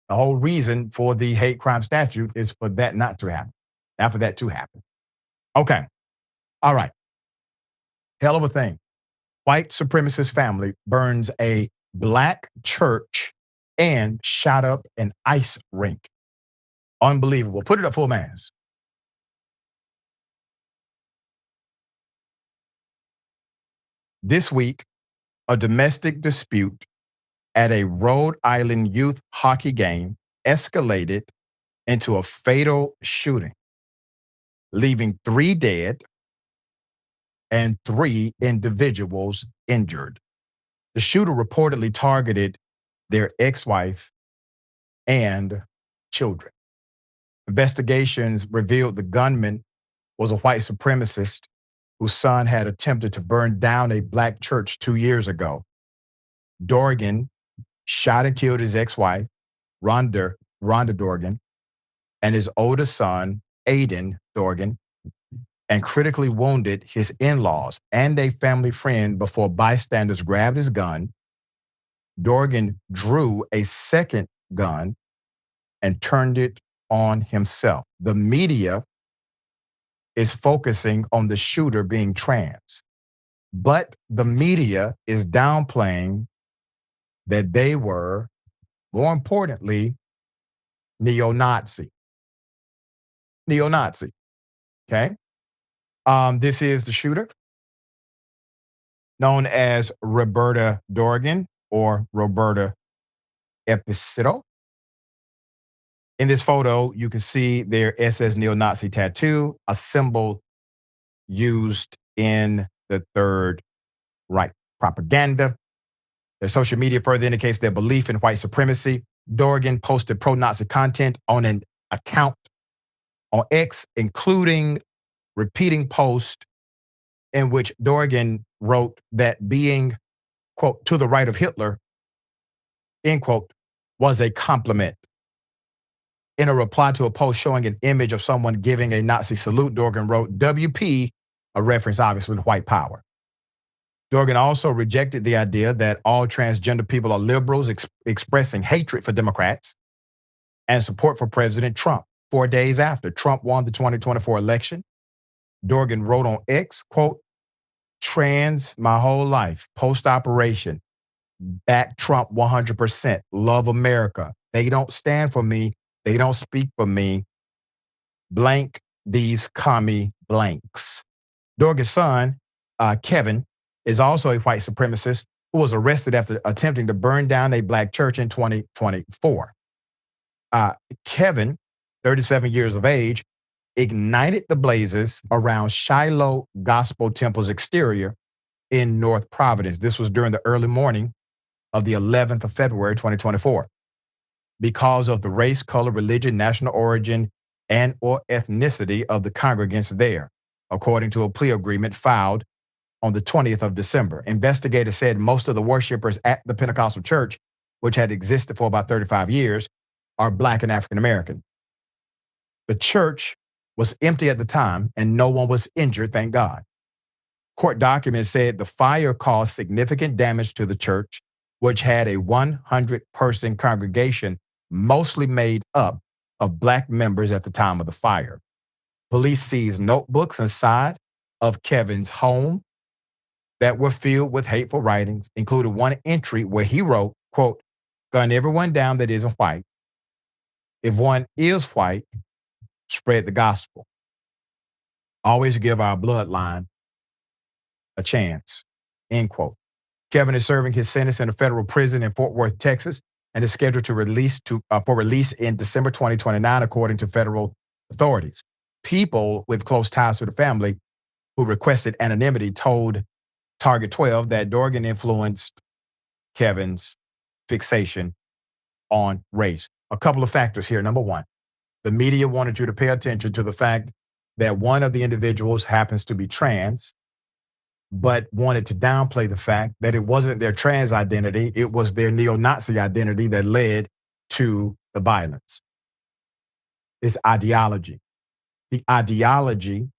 The whole reason for the hate crime statute is for that not to happen. Not for that to happen. Okay. All right. Hell of a thing. White supremacist family burns a black church and shot up an ice rink. Unbelievable. Put it up full mass. This week, a domestic dispute at a Rhode Island youth hockey game escalated into a fatal shooting, leaving 3 dead and 3 individuals injured. The shooter reportedly targeted their ex-wife and children. Investigations revealed the gunman was a white supremacist whose son had attempted to burn down a black church 2 years ago. Dorgan shot and killed his ex-wife, Rhonda Dorgan, and his oldest son, Aiden Dorgan, and critically wounded his in-laws and a family friend before bystanders grabbed his gun. Dorgan drew a second gun and turned it on himself. The media is focusing on the shooter being trans, but the media is downplaying that they were, more importantly, neo-Nazi. Okay? This is the shooter, known as Roberta Dorgan or Roberta Epstein. In this photo, you can see their SS neo-Nazi tattoo, a symbol used in the Third Reich propaganda. Their social media further indicates their belief in white supremacy. Dorgan posted pro-Nazi content on an account on X, including repeating posts in which Dorgan wrote that being, quote, to the right of Hitler, end quote, was a compliment. In a reply to a post showing an image of someone giving a Nazi salute, Dorgan wrote WP, a reference obviously to white power. Dorgan also rejected the idea that all transgender people are liberals expressing hatred for Democrats and support for President Trump. 4 days after Trump won the 2024 election, Dorgan wrote on X, quote, trans my whole life, post-operation, back Trump 100%, love America. They don't stand for me. They don't speak for me. Blank these commie blanks. Dorgan's son, Kevin, is also a white supremacist who was arrested after attempting to burn down a black church in 2024. Kevin, 37 years of age, ignited the blazes around Shiloh Gospel Temple's exterior in North Providence. This was during the early morning of the 11th of February, 2024. Because of the race, color, religion, national origin, and or ethnicity of the congregants there, according to a plea agreement filed on the 20th of December. Investigators said most of the worshipers at the Pentecostal church, which had existed for about 35 years, are Black and African American. The church was empty at the time and no one was injured, thank God. Court documents said the fire caused significant damage to the church, which had a 100-person congregation mostly made up of Black members at the time of the fire. Police seized notebooks inside of Kevin's home that were filled with hateful writings, including one entry where he wrote, quote, gun everyone down that isn't white. If one is white, spread the gospel. Always give our bloodline a chance, end quote. Kevin is serving his sentence in a federal prison in Fort Worth, Texas, and is scheduled for release in December 2029, according to federal authorities. People with close ties to the family who requested anonymity told Target 12 that Dorgan influenced Kevin's fixation on race. A couple of factors here. Number one, the media wanted you to pay attention to the fact that one of the individuals happens to be trans, but wanted to downplay the fact that it wasn't their trans identity, it was their neo-Nazi identity that led to the violence. It's ideology. The ideology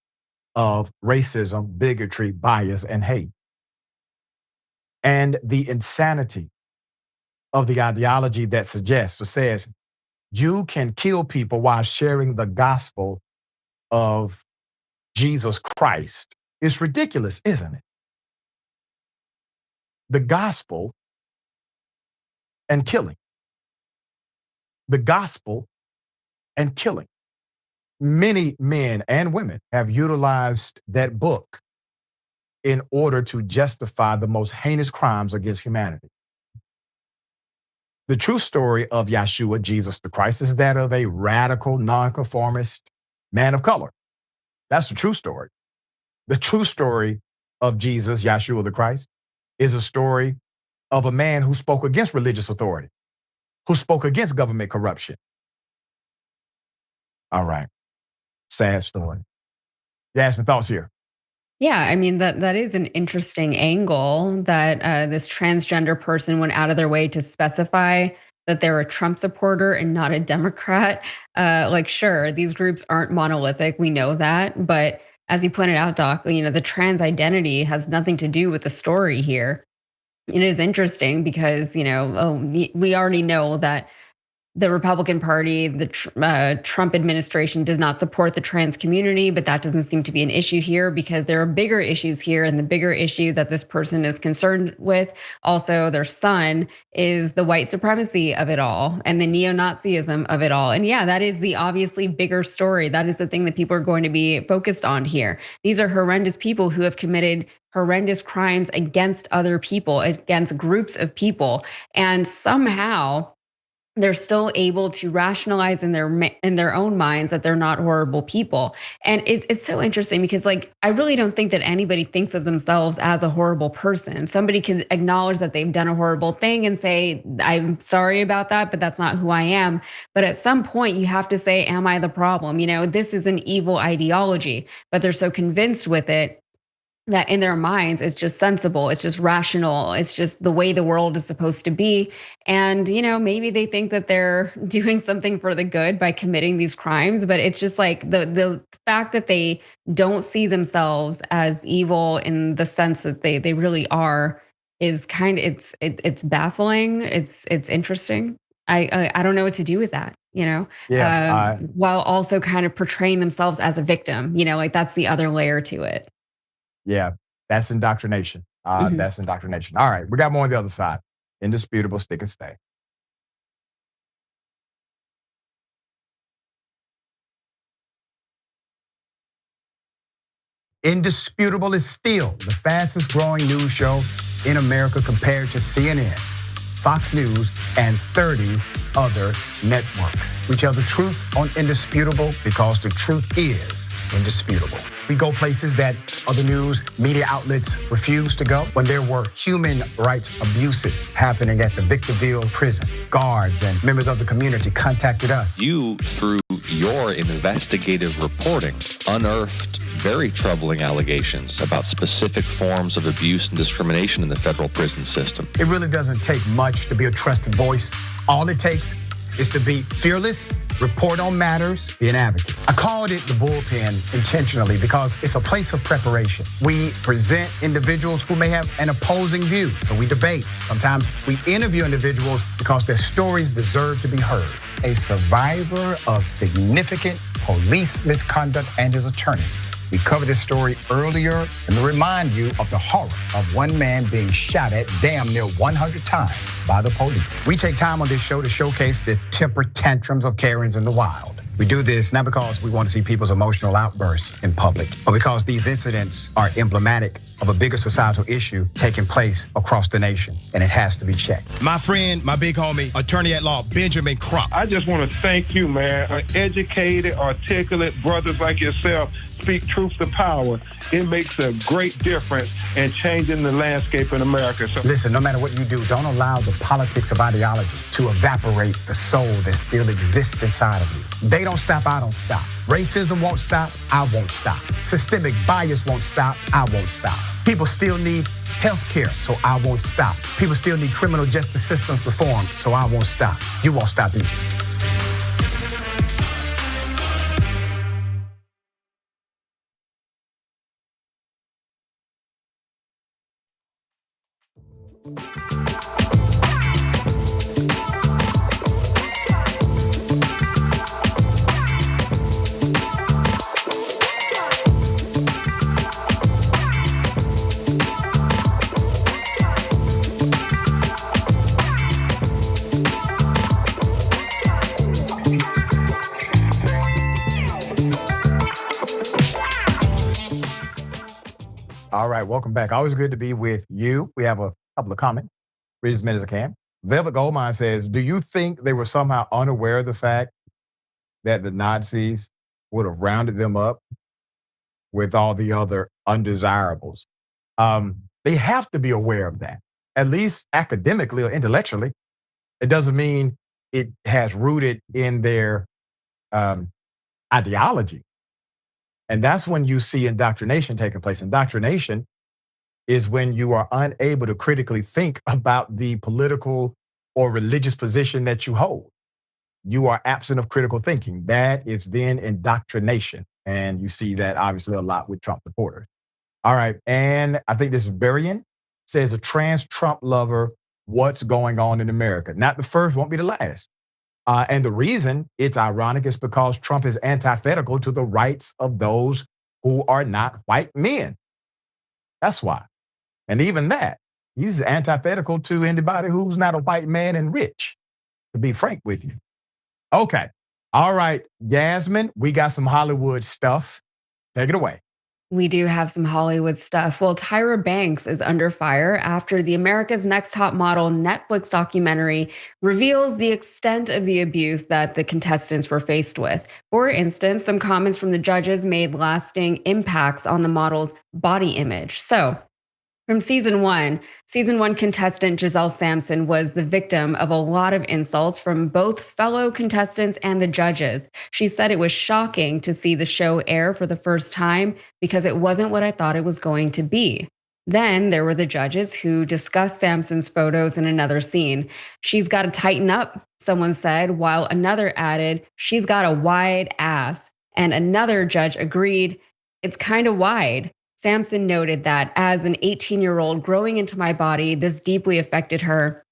of racism, bigotry, bias, and hate. And the insanity of the ideology that suggests or says you can kill people while sharing the gospel of Jesus Christ. It's ridiculous, isn't it? The gospel and killing. The gospel and killing. Many men and women have utilized that book in order to justify the most heinous crimes against humanity. The true story of Yeshua, Jesus the Christ, is that of a radical, nonconformist man of color. That's the true story. The true story of Jesus, Yeshua the Christ, is a story of a man who spoke against religious authority, who spoke against government corruption. All right. Sad story. Yasmin, thoughts here? Yeah, I mean, that is an interesting angle that this transgender person went out of their way to specify that they're a Trump supporter and not a Democrat. Sure, these groups aren't monolithic. We know that. But as you pointed out, Doc, the trans identity has nothing to do with the story here. It is interesting because, we already know that the Republican Party, the Trump administration does not support the trans community, but that doesn't seem to be an issue here because there are bigger issues here. And the bigger issue that this person is concerned with, also their son, is the white supremacy of it all and the neo-Nazism of it all. And yeah, that is the obviously bigger story. That is the thing that people are going to be focused on here. These are horrendous people who have committed horrendous crimes against other people, against groups of people. And somehow they're still able to rationalize in their own minds that they're not horrible people. And it's so interesting because, like, I really don't think that anybody thinks of themselves as a horrible person. Somebody can acknowledge that they've done a horrible thing and say, I'm sorry about that, but that's not who I am. But at some point you have to say, am I the problem? This is an evil ideology, but they're so convinced with it that in their minds it's just sensible, it's just rational, it's just the way the world is supposed to be. And maybe they think that they're doing something for the good by committing these crimes, but it's just like the fact that they don't see themselves as evil in the sense that they really are is kind of, it's baffling, it's interesting. I don't know what to do with that. While also kind of portraying themselves as a victim, like that's the other layer to it. Yeah, that's indoctrination. That's indoctrination. All right, we got more on the other side. Indisputable, stick and stay. Indisputable is still the fastest growing news show in America compared to CNN, Fox News, and 30 other networks. We tell the truth on Indisputable because the truth is indisputable. We go places that other news media outlets refuse to go. When there were human rights abuses happening at the Victorville prison, guards and members of the community contacted us. You, through your investigative reporting, unearthed very troubling allegations about specific forms of abuse and discrimination in the federal prison system. It really doesn't take much to be a trusted voice. All it takes is to be fearless, report on matters, be an advocate. I called it the bullpen intentionally because it's a place of preparation. We present individuals who may have an opposing view, so we debate. Sometimes we interview individuals because their stories deserve to be heard. A survivor of significant police misconduct and his attorney. We covered this story earlier and to remind you of the horror of one man being shot at damn near 100 times by the police. We take time on this show to showcase the temper tantrums of Karens in the wild. We do this not because we want to see people's emotional outbursts in public, but because these incidents are emblematic of a bigger societal issue taking place across the nation, and it has to be checked. My friend, my big homie, attorney at law, Benjamin Crump. I just want to thank you, man. Educated, articulate brothers like yourself speak truth to power. It makes a great difference in changing the landscape in America. So listen, no matter what you do, don't allow the politics of ideology to evaporate the soul that still exists inside of you. They don't stop, I don't stop. Racism won't stop, I won't stop. Systemic bias won't stop, I won't stop. People still need health care, so I won't stop. People still need criminal justice systems reform, so I won't stop. You won't stop either. All right, welcome back. Always good to be with you. We have a couple of comments. Read as many as I can. Velvet Goldmine says, do you think they were somehow unaware of the fact that the Nazis would have rounded them up with all the other undesirables? They have to be aware of that, at least academically or intellectually. It doesn't mean it has rooted in their ideology. And that's when you see indoctrination taking place. Indoctrination is when you are unable to critically think about the political or religious position that you hold. You are absent of critical thinking. That is then indoctrination. And you see that obviously a lot with Trump supporters. All right. And I think this is Barian says, a trans Trump lover, what's going on in America? Not the first, won't be the last. And the reason it's ironic is because Trump is antithetical to the rights of those who are not white men. That's why. And even that, he's antithetical to anybody who's not a white man and rich, to be frank with you. Okay. All right, Yasmin, we got some Hollywood stuff. Take it away. We do have some Hollywood stuff. Well, Tyra Banks is under fire after the America's Next Top Model Netflix documentary reveals the extent of the abuse that the contestants were faced with. For instance, some comments from the judges made lasting impacts on the model's body image. So, from season one contestant Giselle Sampson was the victim of a lot of insults from both fellow contestants and the judges. She said it was shocking to see the show air for the first time because it wasn't what I thought it was going to be. Then there were the judges who discussed Sampson's photos in another scene. She's got to tighten up, someone said, while another added, she's got a wide ass. And another judge agreed, it's kind of wide. Sampson noted that as an 18-year-old growing into my body, this deeply affected her.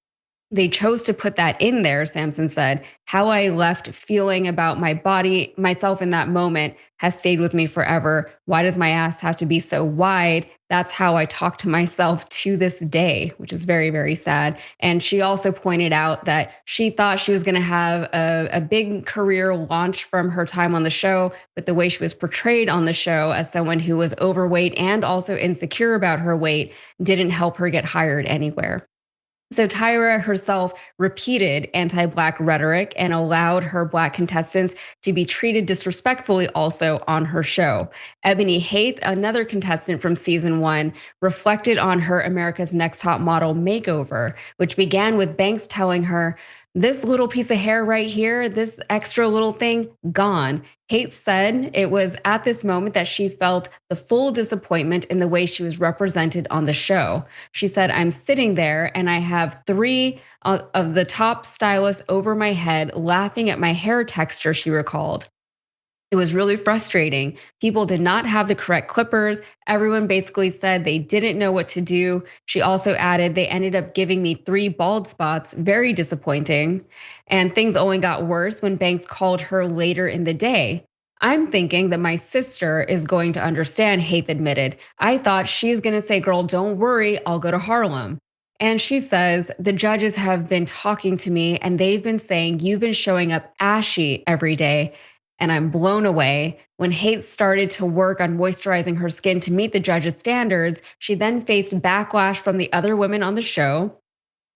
They chose to put that in there, Sampson said. How I left feeling about my body, myself in that moment has stayed with me forever. Why does my ass have to be so wide? That's how I talk to myself to this day, which is very, very sad. And she also pointed out that she thought she was going to have a big career launch from her time on the show, but the way she was portrayed on the show as someone who was overweight and also insecure about her weight didn't help her get hired anywhere. So Tyra herself repeated anti-Black rhetoric and allowed her Black contestants to be treated disrespectfully also on her show. Ebony Haith, another contestant from season one, reflected on her America's Next Top Model makeover, which began with Banks telling her, this little piece of hair right here, this extra little thing, gone. Haith said it was at this moment that she felt the full disappointment in the way she was represented on the show. She said, I'm sitting there and I have three of the top stylists over my head laughing at my hair texture, she recalled. It was really frustrating. People did not have the correct clippers. Everyone basically said they didn't know what to do. She also added, they ended up giving me 3 bald spots, very disappointing. And things only got worse when Banks called her later in the day. I'm thinking that my sister is going to understand, Haith admitted. I thought she's going to say, girl, don't worry, I'll go to Harlem. And she says, the judges have been talking to me and they've been saying, you've been showing up ashy every day. And I'm blown away. When Haith started to work on moisturizing her skin to meet the judges' standards, she then faced backlash from the other women on the show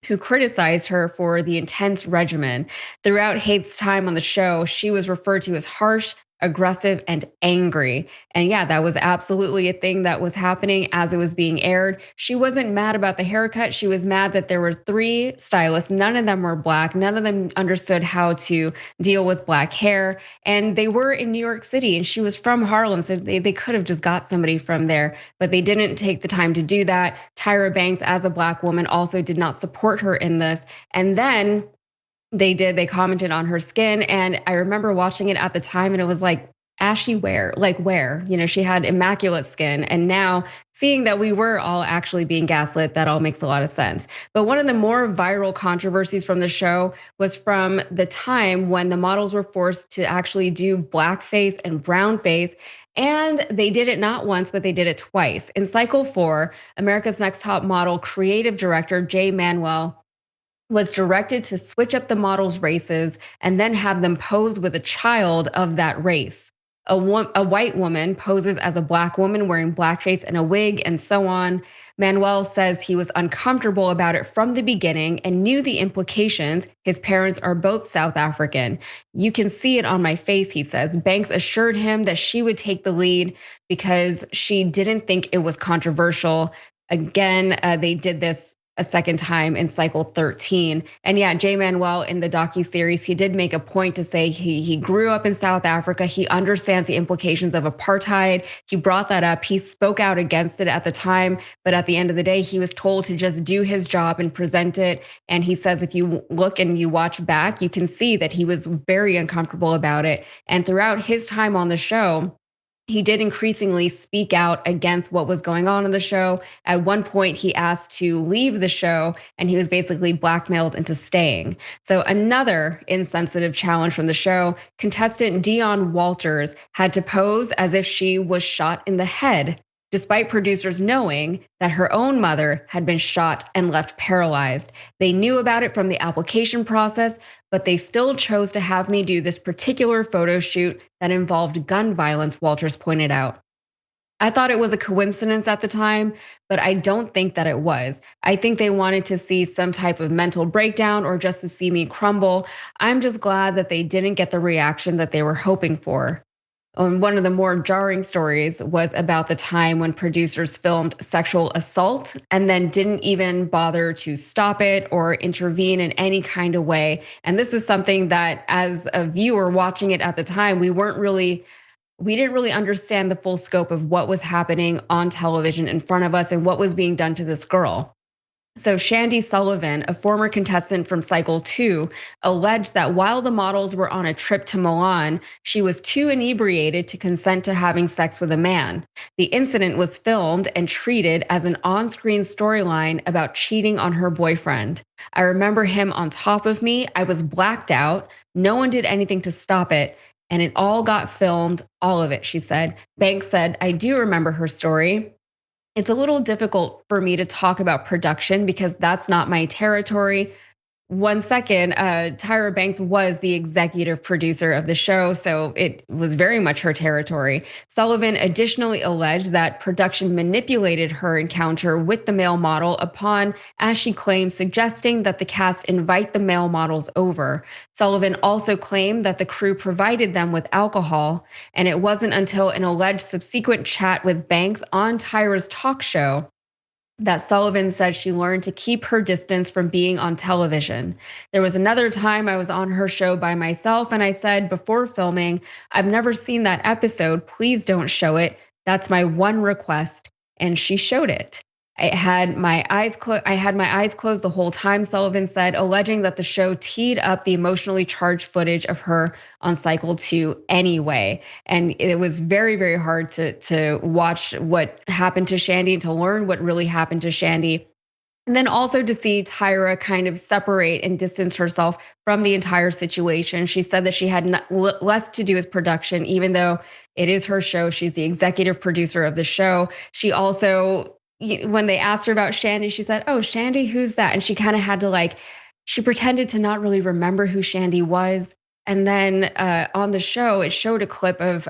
who criticized her for the intense regimen. Throughout Haith's time on the show, she was referred to as harsh, aggressive, and angry. And yeah, that was absolutely a thing that was happening as it was being aired. She wasn't mad about the haircut. She was mad that there were 3 stylists. None of them were Black. None of them understood how to deal with Black hair. And they were in New York City and she was from Harlem. So they could have just got somebody from there, but they didn't take the time to do that. Tyra Banks, as a Black woman, also did not support her in this. And then they commented on her skin. And I remember watching it at the time and it was like, ashy where? Like where? You know, she had immaculate skin. And now seeing that we were all actually being gaslit, that all makes a lot of sense. But one of the more viral controversies from the show was from the time when the models were forced to actually do blackface and brownface. And they did it not once, but they did it twice. In cycle 4, America's Next Top Model creative director Jay Manuel was directed to switch up the models' races and then have them pose with a child of that race. A white woman poses as a Black woman wearing blackface and a wig and so on. Manuel says he was uncomfortable about it from the beginning and knew the implications. His parents are both South African. You can see it on my face, he says. Banks assured him that she would take the lead because she didn't think it was controversial. Again, they did this a second time in cycle 13. And yeah, Jay Manuel in the docuseries, he did make a point to say he grew up in South Africa. He understands the implications of apartheid. He brought that up. He spoke out against it at the time, but at the end of the day, he was told to just do his job and present it. And he says, if you look and you watch back, you can see that he was very uncomfortable about it. And throughout his time on the show, he did increasingly speak out against what was going on in the show. At one point, he asked to leave the show and he was basically blackmailed into staying. So another insensitive challenge from the show, contestant Dion Walters had to pose as if she was shot in the head, despite producers knowing that her own mother had been shot and left paralyzed. They knew about it from the application process, but they still chose to have me do this particular photo shoot that involved gun violence, Walters pointed out. I thought it was a coincidence at the time, but I don't think that it was. I think they wanted to see some type of mental breakdown or just to see me crumble. I'm just glad that they didn't get the reaction that they were hoping for. One of the more jarring stories was about the time when producers filmed sexual assault and then didn't even bother to stop it or intervene in any kind of way. And this is something that, as a viewer watching it at the time, we didn't really understand the full scope of what was happening on television in front of us and what was being done to this girl. So Shandy Sullivan, a former contestant from Cycle 2, alleged that while the models were on a trip to Milan, she was too inebriated to consent to having sex with a man. The incident was filmed and treated as an on-screen storyline about cheating on her boyfriend. I remember him on top of me. I was blacked out. No one did anything to stop it. And it all got filmed, all of it, she said. Banks said, I do remember her story. It's a little difficult for me to talk about production because that's not my territory. 1 second, Tyra Banks was the executive producer of the show, so it was very much her territory. Sullivan additionally alleged that production manipulated her encounter with the male model upon, as she claimed, suggesting that the cast invite the male models over. Sullivan also claimed that the crew provided them with alcohol, and it wasn't until an alleged subsequent chat with Banks on Tyra's talk show that Sullivan said she learned to keep her distance from being on television. There was another time I was on her show by myself and I said before filming, I've never seen that episode. Please don't show it. That's my one request. And she showed it. I had my eyes closed the whole time, Sullivan said, alleging that the show teed up the emotionally charged footage of her on Cycle 2 anyway. And it was very, very hard to watch what happened to Shandy and to learn what really happened to Shandy. And then also to see Tyra kind of separate and distance herself from the entire situation. She said that she had less to do with production, even though it is her show. She's the executive producer of the show. She also, when they asked her about Shandy, she said, oh, Shandy, who's that? And she kind of had to she pretended to not really remember who Shandy was. And then on the show, it showed a clip of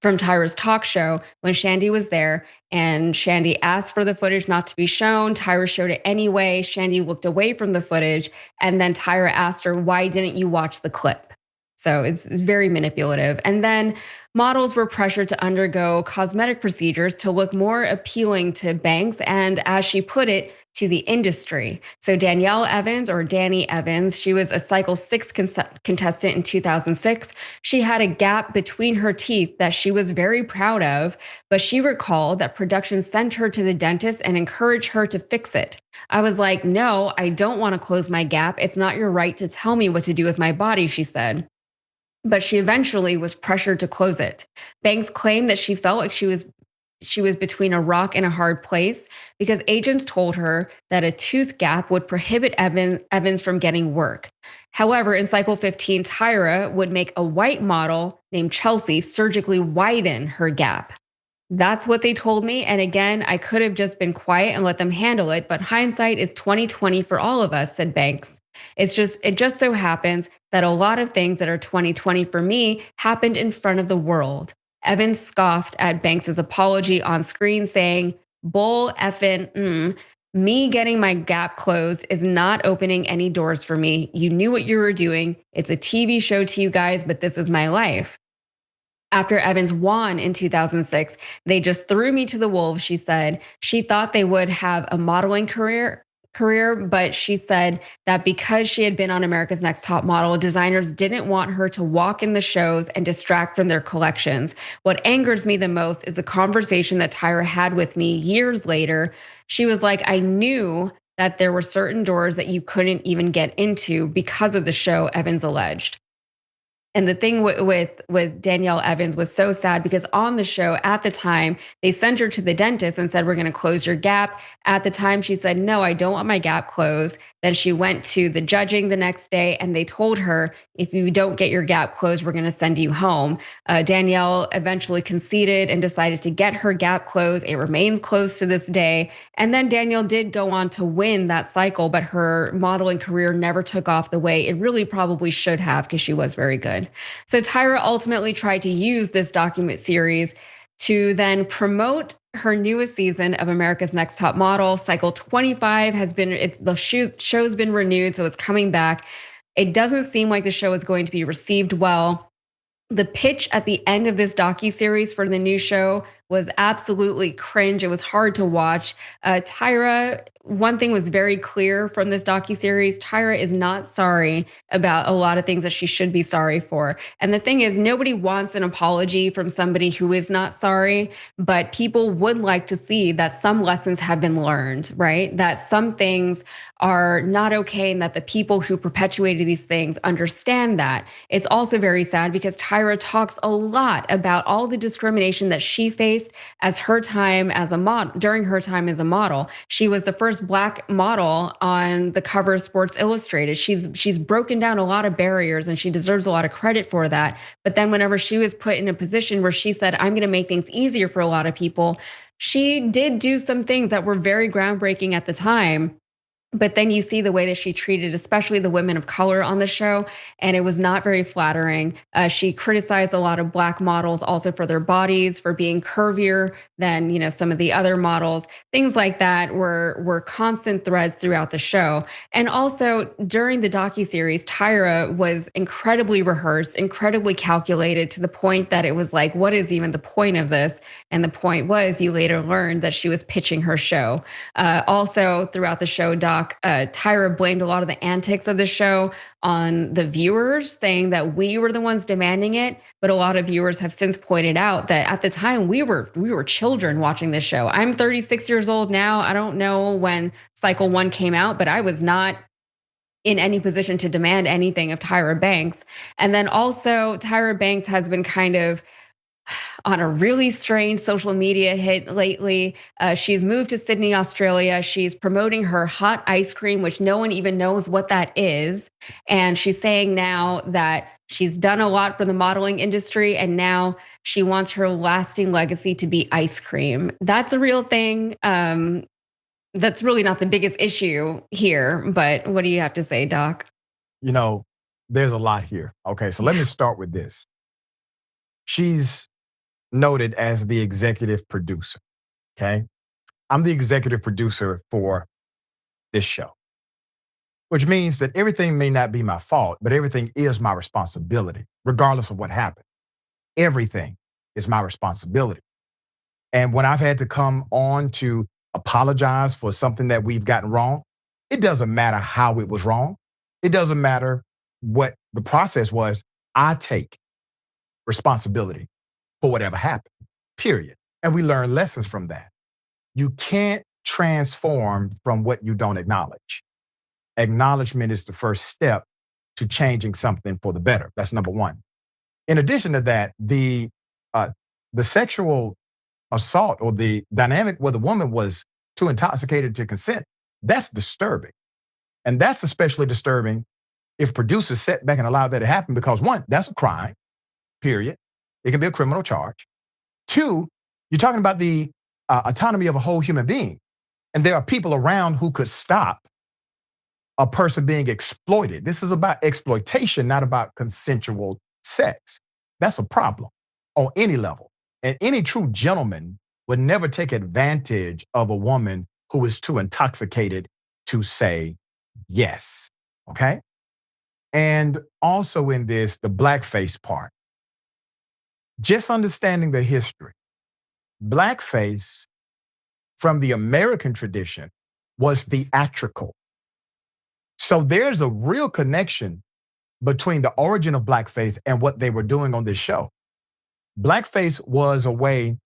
from Tyra's talk show when Shandy was there, and Shandy asked for the footage not to be shown. Tyra showed it anyway. Shandy looked away from the footage, and then Tyra asked her, why didn't you watch the clip? So it's very manipulative. And then models were pressured to undergo cosmetic procedures to look more appealing to Banks and, as she put it, to the industry. So Danielle Evans, or Danny Evans, she was a Cycle 6 contestant in 2006. She had a gap between her teeth that she was very proud of, but she recalled that production sent her to the dentist and encouraged her to fix it. I was like, no, I don't want to close my gap. It's not your right to tell me what to do with my body, she said. But she eventually was pressured to close it. Banks claimed that she felt like she was between a rock and a hard place because agents told her that a tooth gap would prohibit Evans from getting work. However, in Cycle 15, Tyra would make a white model named Chelsea surgically widen her gap. That's what they told me. And again, I could have just been quiet and let them handle it, but hindsight is 20/20 for all of us, said Banks. It just so happens that a lot of things that are 20/20 for me happened in front of the world. Evans scoffed at Banks's apology on screen, saying, bull effing, me getting my gap closed is not opening any doors for me. You knew what you were doing. It's a TV show to you guys, but this is my life. After Evans won in 2006, they just threw me to the wolves, she said. She thought they would have a modeling career, but she said that because she had been on America's Next Top Model, designers didn't want her to walk in the shows and distract from their collections. What angers me the most is a conversation that Tyra had with me years later. She was like, I knew that there were certain doors that you couldn't even get into because of the show, Evans alleged. And the thing with Danielle Evans was so sad because on the show at the time, they sent her to the dentist and said, we're going to close your gap. At the time, she said, no, I don't want my gap closed. Then she went to the judging the next day and they told her, if you don't get your gap closed, we're going to send you home. Danielle eventually conceded and decided to get her gap closed. It remains closed to this day. And then Danielle did go on to win that cycle, but her modeling career never took off the way it really probably should have because she was very good. So Tyra ultimately tried to use this document series to then promote her newest season of America's Next Top Model. Cycle 25 has been, the show's been renewed, so it's coming back. It doesn't seem like the show is going to be received well. The pitch at the end of this docuseries for the new show was absolutely cringe. It was hard to watch. Tyra, one thing was very clear from this docuseries: Tyra is not sorry about a lot of things that she should be sorry for. And the thing is, nobody wants an apology from somebody who is not sorry, but people would like to see that some lessons have been learned, right? That some things are not okay, and that the people who perpetuated these things understand that. It's also very sad because Tyra talks a lot about all the discrimination that she faced as her time as a model. During her time as a model, she was the first Black model on the cover of Sports Illustrated. She's broken down a lot of barriers, and she deserves a lot of credit for that. But then whenever she was put in a position where she said, I'm going to make things easier for a lot of people, she did do some things that were very groundbreaking at the time. But then you see the way that she treated, especially the women of color on the show, and it was not very flattering. She criticized a lot of Black models also for their bodies, for being curvier than some of the other models. Things like that were constant threads throughout the show. And also during the docuseries, Tyra was incredibly rehearsed, incredibly calculated, to the point that it was like, what is even the point of this? And the point was, you later learned that she was pitching her show. Also throughout the show, Tyra blamed a lot of the antics of the show on the viewers, saying that we were the ones demanding it. But a lot of viewers have since pointed out that at the time we were children watching this show. I'm 36 years old now. I don't know when Cycle 1 came out, but I was not in any position to demand anything of Tyra Banks. And then also Tyra Banks has been kind of on a really strange social media hit lately. She's moved to Sydney, Australia. She's promoting her hot ice cream, which no one even knows what that is. And she's saying now that she's done a lot for the modeling industry, and now she wants her lasting legacy to be ice cream. That's a real thing. That's really not the biggest issue here, but what do you have to say, Doc? There's a lot here. Okay, so let me start with this. She's noted as the executive producer, okay? I'm the executive producer for this show, which means that everything may not be my fault, but everything is my responsibility, regardless of what happened. Everything is my responsibility. And when I've had to come on to apologize for something that we've gotten wrong, it doesn't matter how it was wrong. It doesn't matter what the process was. I take responsibility for whatever happened, period. And we learn lessons from that. You can't transform from what you don't acknowledge. Acknowledgement is the first step to changing something for the better. That's number one. In addition to that, the sexual assault, or the dynamic where the woman was too intoxicated to consent, that's disturbing. And that's especially disturbing if producers sit back and allow that to happen, because one, that's a crime, period. It can be a criminal charge. Two, you're talking about the autonomy of a whole human being. And there are people around who could stop a person being exploited. This is about exploitation, not about consensual sex. That's a problem on any level. And any true gentleman would never take advantage of a woman who is too intoxicated to say yes, okay? And also in this, the blackface part. Just understanding the history. Blackface, from the American tradition, was theatrical. So there's a real connection between the origin of blackface and what they were doing on this show. Blackface was a way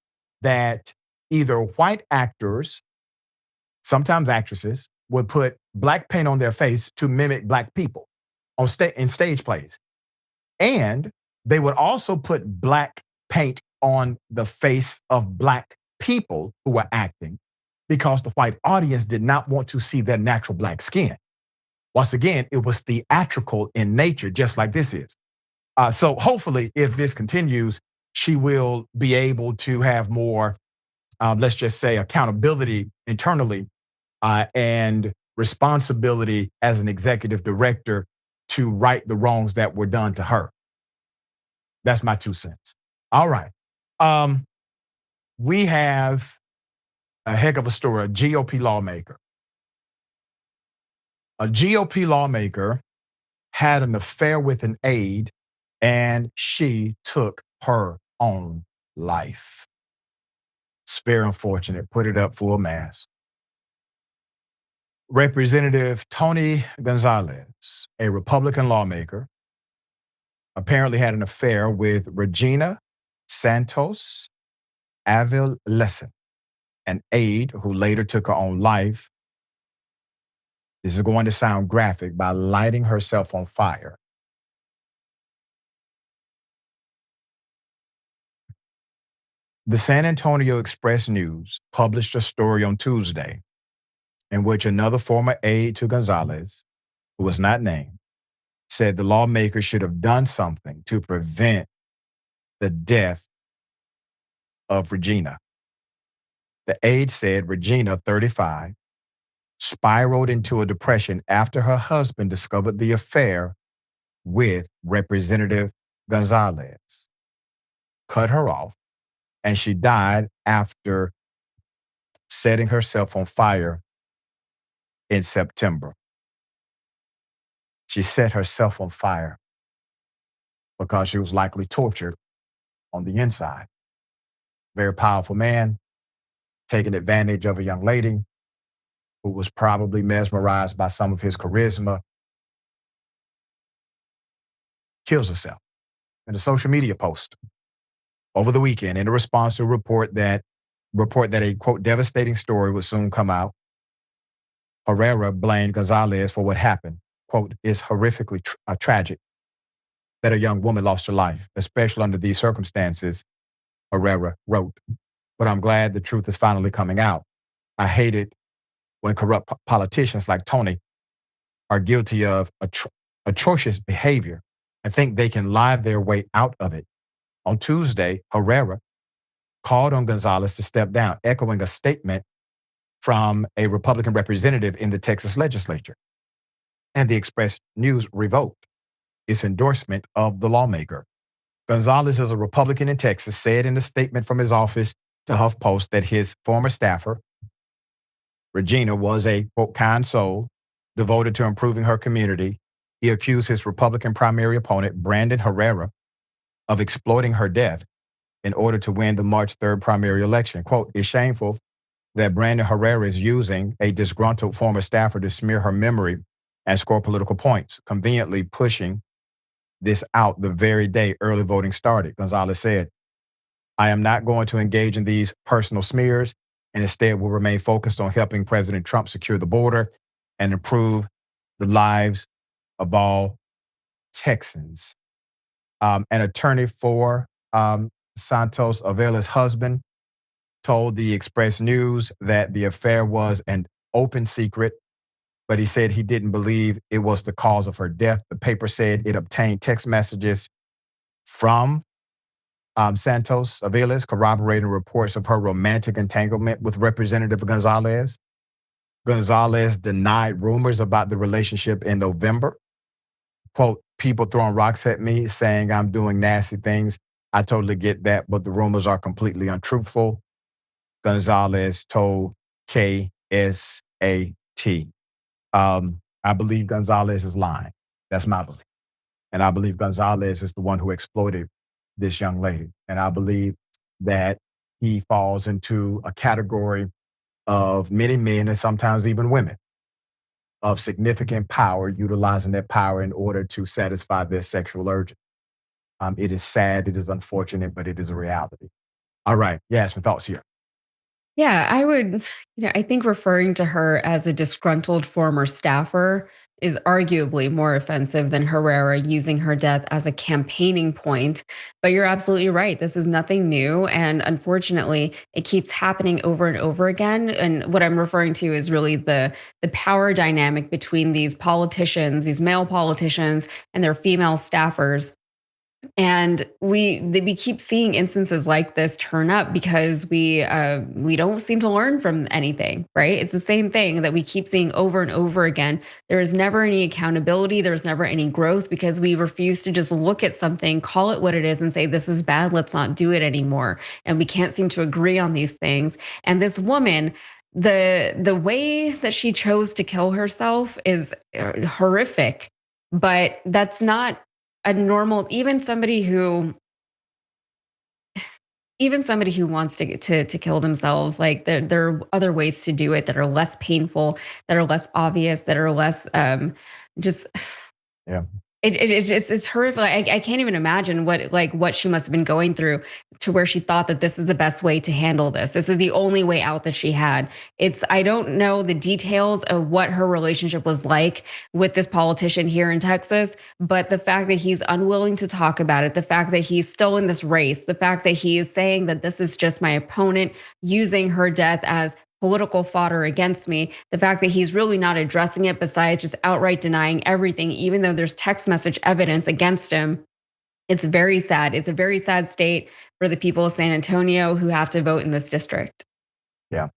that either white actors, sometimes actresses, would put black paint on their face to mimic black people in stage plays. And they would also put black paint on the face of black people who were acting, because the white audience did not want to see their natural black skin. Once again, it was theatrical in nature, just like this is. So hopefully, if this continues, she will be able to have more, let's just say, accountability internally and responsibility as an executive director to right the wrongs that were done to her. That's my 2 cents. All right. we have a heck of a story, a GOP lawmaker. A GOP lawmaker had an affair with an aide, and she took her own life. It's very unfortunate. Put it up full mass. Representative Tony Gonzalez, a Republican lawmaker, apparently had an affair with Regina Santos Avila, an aide who later took her own life. This is going to sound graphic, by lighting herself on fire. The San Antonio Express-News published a story on Tuesday in which another former aide to Gonzalez, who was not named, said the lawmaker should have done something to prevent the death of Regina. The aide said Regina, 35, spiraled into a depression after her husband discovered the affair with Representative Gonzalez, cut her off, and she died after setting herself on fire in September. She set herself on fire because she was likely tortured on the inside. Very powerful man taking advantage of a young lady who was probably mesmerized by some of his charisma, kills herself in a social media post over the weekend in a response to a report that a, quote, devastating story would soon come out. Herrera blamed Gonzalez for what happened. Quote, "It's horrifically tragic that a young woman lost her life, especially under these circumstances," Herrera wrote. "But I'm glad the truth is finally coming out. I hate it when corrupt politicians like Tony are guilty of atrocious behavior and think they can lie their way out of it." On Tuesday, Herrera called on Gonzalez to step down, echoing a statement from a Republican representative in the Texas legislature. And the Express News revoked its endorsement of the lawmaker. Gonzalez is a Republican in Texas, said in a statement from his office to HuffPost that his former staffer, Regina, was a, quote, kind soul devoted to improving her community. He accused his Republican primary opponent, Brandon Herrera, of exploiting her death in order to win the March 3rd primary election. Quote, "It's shameful that Brandon Herrera is using a disgruntled former staffer to smear her memory and score political points, conveniently pushing this out the very day early voting started," Gonzalez said. "I am not going to engage in these personal smears and instead will remain focused on helping President Trump secure the border and improve the lives of all Texans." An attorney for Santos Avila's husband told the Express News that the affair was an open secret, but he said he didn't believe it was the cause of her death. The paper said it obtained text messages from Santos Avila's corroborating reports of her romantic entanglement with Representative Gonzalez. Gonzalez denied rumors about the relationship in November. Quote, "People throwing rocks at me saying I'm doing nasty things. I totally get that, but the rumors are completely untruthful," Gonzalez told KSAT. I believe Gonzalez is lying. That's my belief. And I believe Gonzalez is the one who exploited this young lady. And I believe that he falls into a category of many men and sometimes even women of significant power, utilizing that power in order to satisfy their sexual urges. It is sad, it is unfortunate, but it is a reality. All right, Yasmin, thoughts here. Yeah, I think referring to her as a disgruntled former staffer is arguably more offensive than Herrera using her death as a campaigning point. But you're absolutely right. This is nothing new. And unfortunately, it keeps happening over and over again. And what I'm referring to is really the power dynamic between these politicians, these male politicians, and their female staffers. And we keep seeing instances like this turn up because we don't seem to learn from anything, right? It's the same thing that we keep seeing over and over again. There is never any accountability. There's never any growth because we refuse to just look at something, call it what it is, and say this is bad. Let's not do it anymore. And we can't seem to agree on these things. And this woman, the way that she chose to kill herself is horrific. But that's not a normal, even somebody who wants to get to kill themselves, like there are other ways to do it that are less painful, that are less obvious, that are less just Yeah. it's horrific. I can't even imagine what she must have been going through to where she thought that this is the best way to handle this. This is the only way out that she had. I don't know the details of what her relationship was like with this politician here in Texas, but the fact that he's unwilling to talk about it, the fact that he's still in this race, the fact that he is saying that this is just my opponent using her death as political fodder against me. The fact that he's really not addressing it besides just outright denying everything, even though there's text message evidence against him. It's very sad. It's a very sad state for the people of San Antonio who have to vote in this district. Yeah,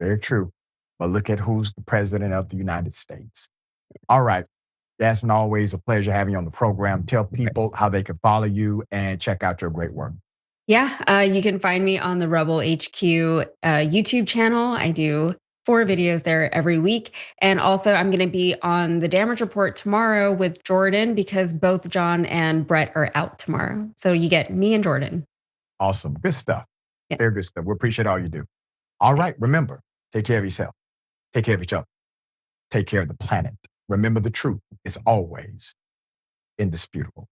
very true. But look at who's the president of the United States. All right. Yasmin, always a pleasure having you on the program. Tell people how they can follow you and check out your great work. Yeah, you can find me on the Rebel HQ YouTube channel. I do 4 videos there every week. And also, I'm going to be on the Damage Report tomorrow with Jordan because both John and Brett are out tomorrow. So you get me and Jordan. Awesome. Good stuff. Yeah. Very good stuff. We appreciate all you do. All right. Remember, take care of yourself. Take care of each other. Take care of the planet. Remember, the truth is always indisputable.